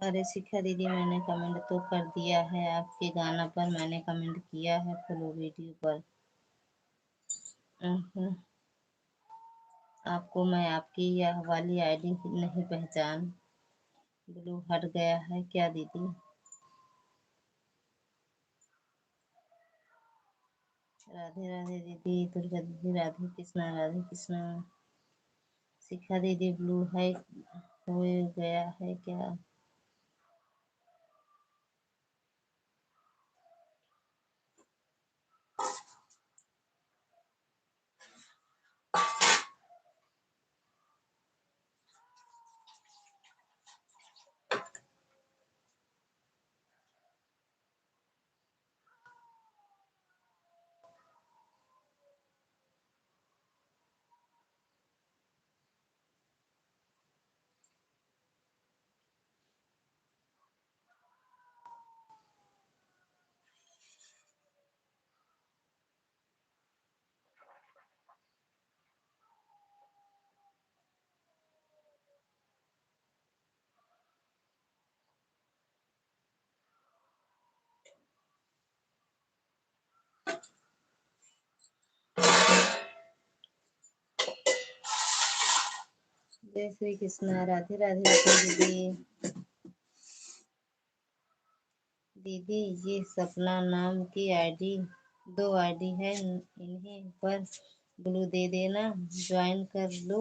अरे शिखा दीदी, मैंने कमेंट तो कर दिया है, आपके गाना पर मैंने कमेंट किया है फॉलो वीडियो पर। हम्म, आपको मैं आपकी यह वाली आईडी नहीं पहचान, ब्लू हट गया है क्या दीदी? राधे राधे दीदी, दुर्गा दीदी, राधे कृष्णा राधे कृष्णा। शिखा दीदी, ब्लू है हो गया है क्या? जय श्री कृष्णा, राधे राधे राधे दीदी। दीदी, ये सपना नाम की आईडी, दो आईडी है, इन्हें पर ब्लू दे देना, ज्वाइन कर लो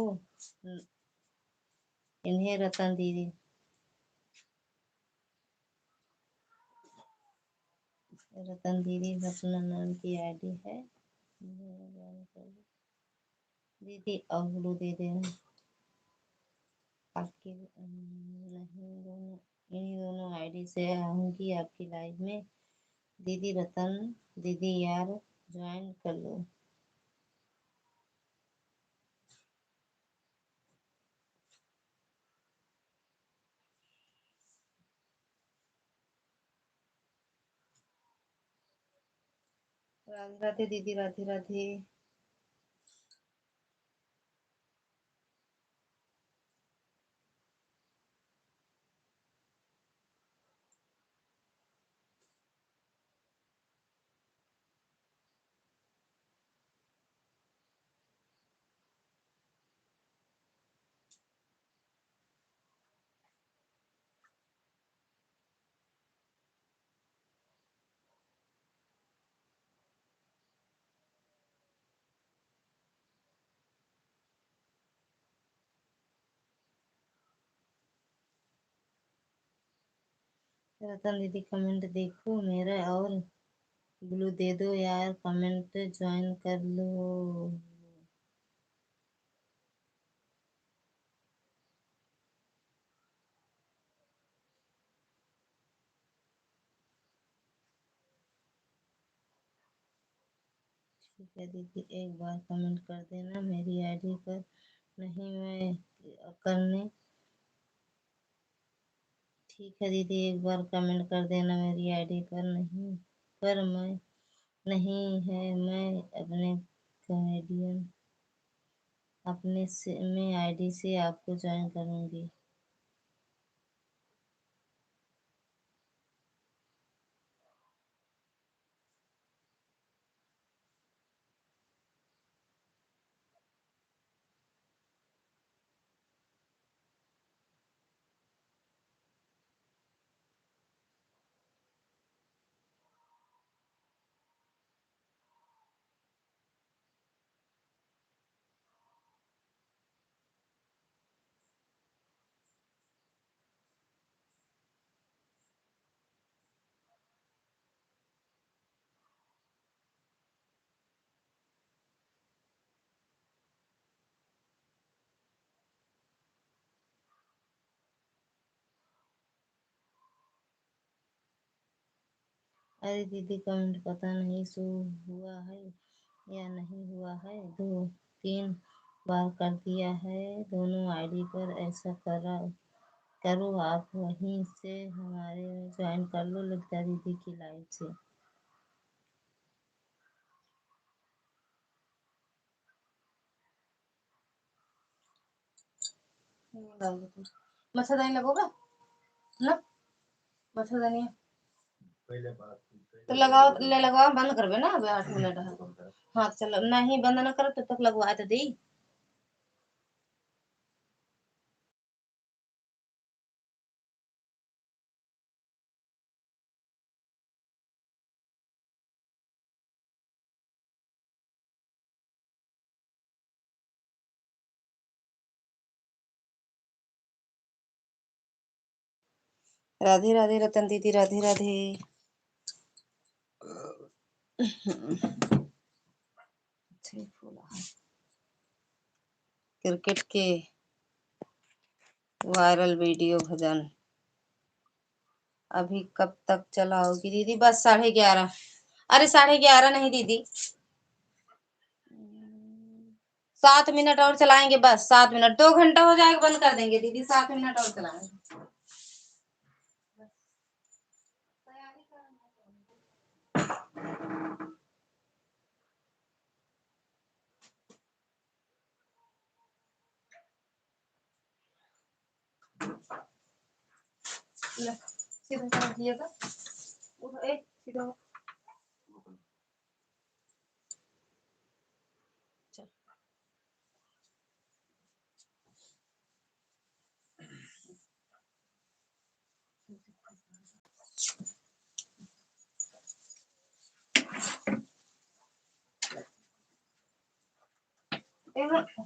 इन्हें। रतन दीदी, रतन दीदी, सपना नाम की आईडी है, इन्हें ज्वाइन कर लो दीदी, और ब्लू दे देना आपकी। नहीं, दोनों इन्हीं दोनों आईडी से आऊंगी आपकी लाइव में दीदी। रतन दीदी यार, ज्वाइन कर लो। राधे राधे दीदी, राधे राधे। रतन दीदी, कमेंट देखो मेरा और ब्लू दे दो यार, कमेंट ज्वाइन कर लो। ठीक है दीदी, एक बार कमेंट कर देना मेरी आईडी पर, नहीं मैं करने। ठीक है दीदी, एक बार कमेंट कर देना मेरी आईडी पर, नहीं पर मैं नहीं है, मैं अपने कॉमेडियन अपने से मैं आईडी से आपको ज्वाइन करूंगी। अरे दीदी, कमेंट पता नहीं शो हुआ है या नहीं हुआ है, दो तीन बार कर दिया है दोनों आईडी पर। ऐसा करो आप वहीं से हमारे में ज्वाइन कर लो, ललिता दीदी की लाइव से। मच्छरदानी लगोगा ना? मच्छरदानी तो लगाओ, ले लगवाओ, बंद करबे ना अबे 8 मिनट है। हाँ चलो, नहीं बंद ना करो तब तक लगवा तो दी। राधे राधे रतन दीदी, राधे राधे। क्रिकेट के वायरल वीडियो भजन अभी कब तक चलाओगी दीदी? बस 11:30। अरे 11:30 नहीं दीदी, 7 मिनट और चलाएंगे, बस 7 मिनट, 2 घंटा हो जाएगा बंद कर देंगे दीदी, 7 मिनट और चलाएंगे। सीधा कर दिएगा, सीधा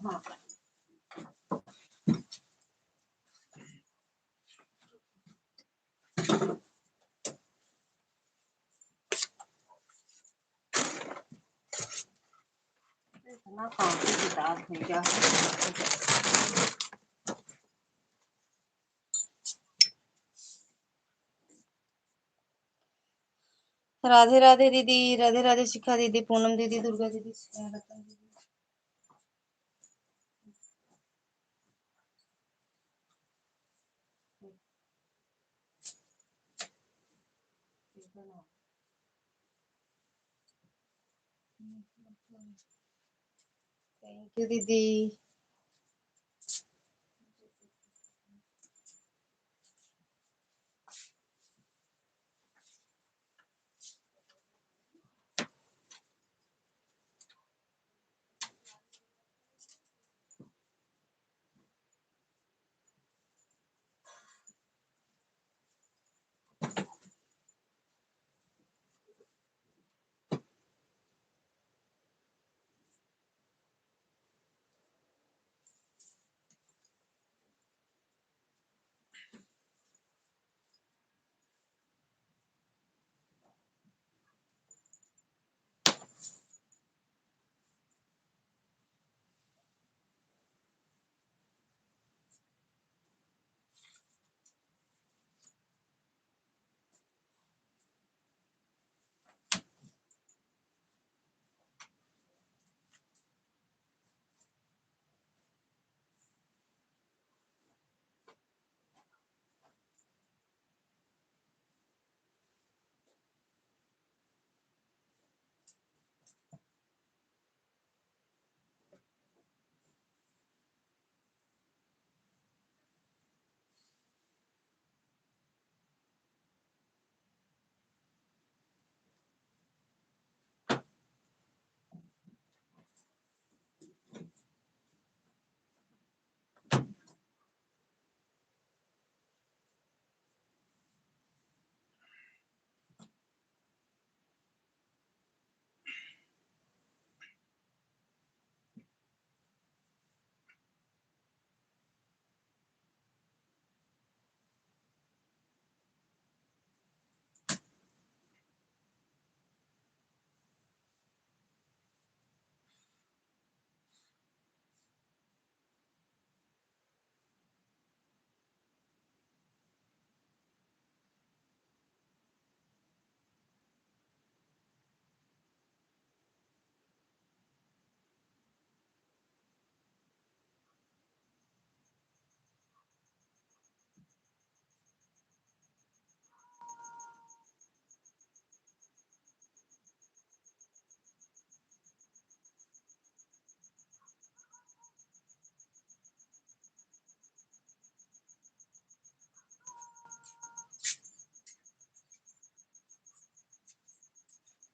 हाँ। इतना कॉपी किताब है क्या? राधे राधे दीदी, राधे राधे शिखा दीदी, पूनम दीदी, दुर्गा दीदी, रतन दीदी। थैंक यू दीदी।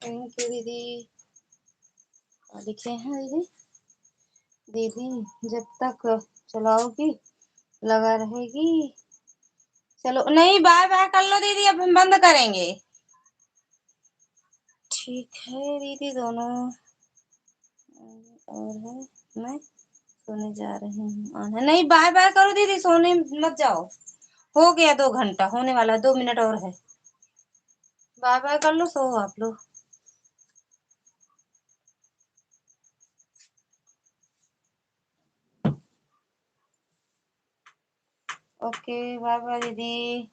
थैंक यू दीदी। लिखे हैं दीदी, दीदी जब तक चलाओगी लगा रहेगी। चलो नहीं, बाय बाय कर लो दीदी, अब हम बंद करेंगे। ठीक है दीदी, दोनों और है, मैं सोने जा रही हूँ। नहीं बाय बाय करो दीदी, सोने मत जाओ, हो गया 2 घंटा होने वाला, 2 मिनट और है। बाय बाय कर लो, सो आप लोग। ओके बाय बाय दीदी।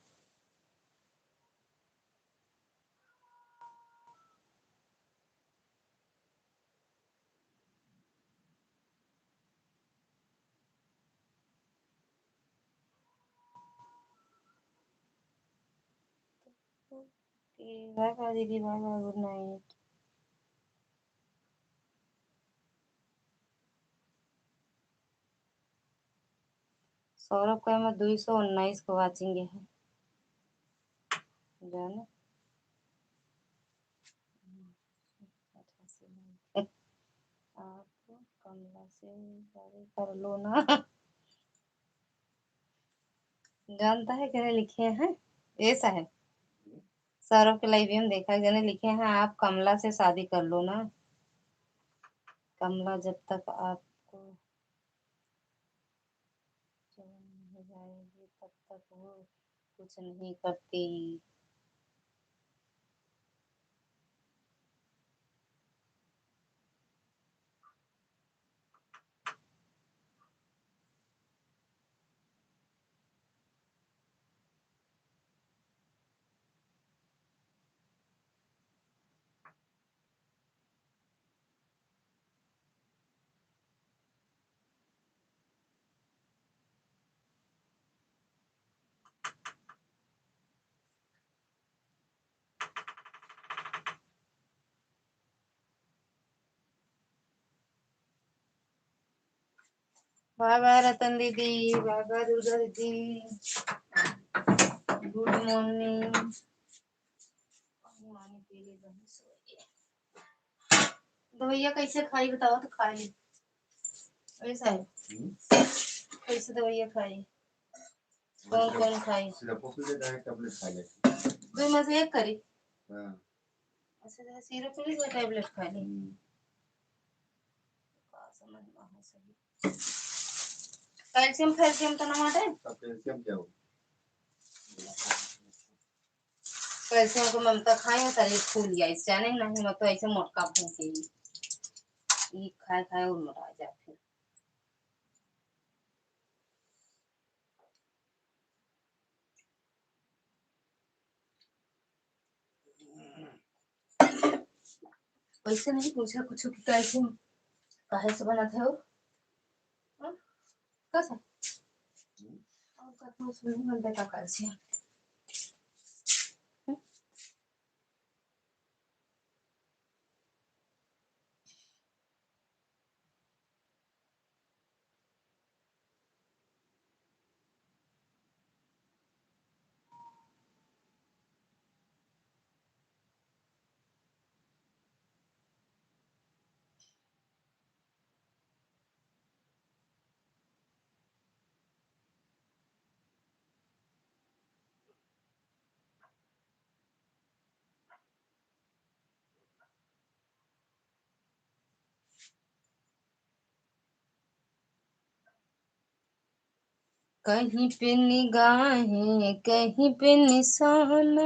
बाय बाय दीदी, bye bye, good night. Saurabh का मैं 219 को वाचिंग है जाने। आप कमला से शादी कर लो ना। जानता है क्या लिखे हैं, ऐसा है सौरभ के लाइव में देखा, जने लिखे हैं आप कमला से शादी कर लो ना। कमला जब तक आपको जवान हो जाएगी तब तक वो कुछ नहीं करती। बाय बाय रतन दीदी, बाय बाय दुर्गा दीदी, गुड मॉर्निंग। दवाइया कैसे खाई बताओ तो खा ली, ऐसा है कैसे दवाइया खाई, कौन कौन खाई, दो में से एक करी। अच्छा सिरप पी ली, टैबलेट खा ली। समझ में है सही। कैल्शियम फैल्शियम तो ना माटे, कैल्शियम क्या हो, कैल्शियम को ममता खाए शरीर फूल गया, इस जाने नहीं मैं तो ऐसे मोटका भूखे ये खाए खाए और मोटा जा फिर। वैसे नहीं पूछा कुछ कि कैल्शियम काहे से बना था वो, कैसा और कथम उसमें बनता था कैल्शियम। कहीं पे निगाहें कहीं पे निशाना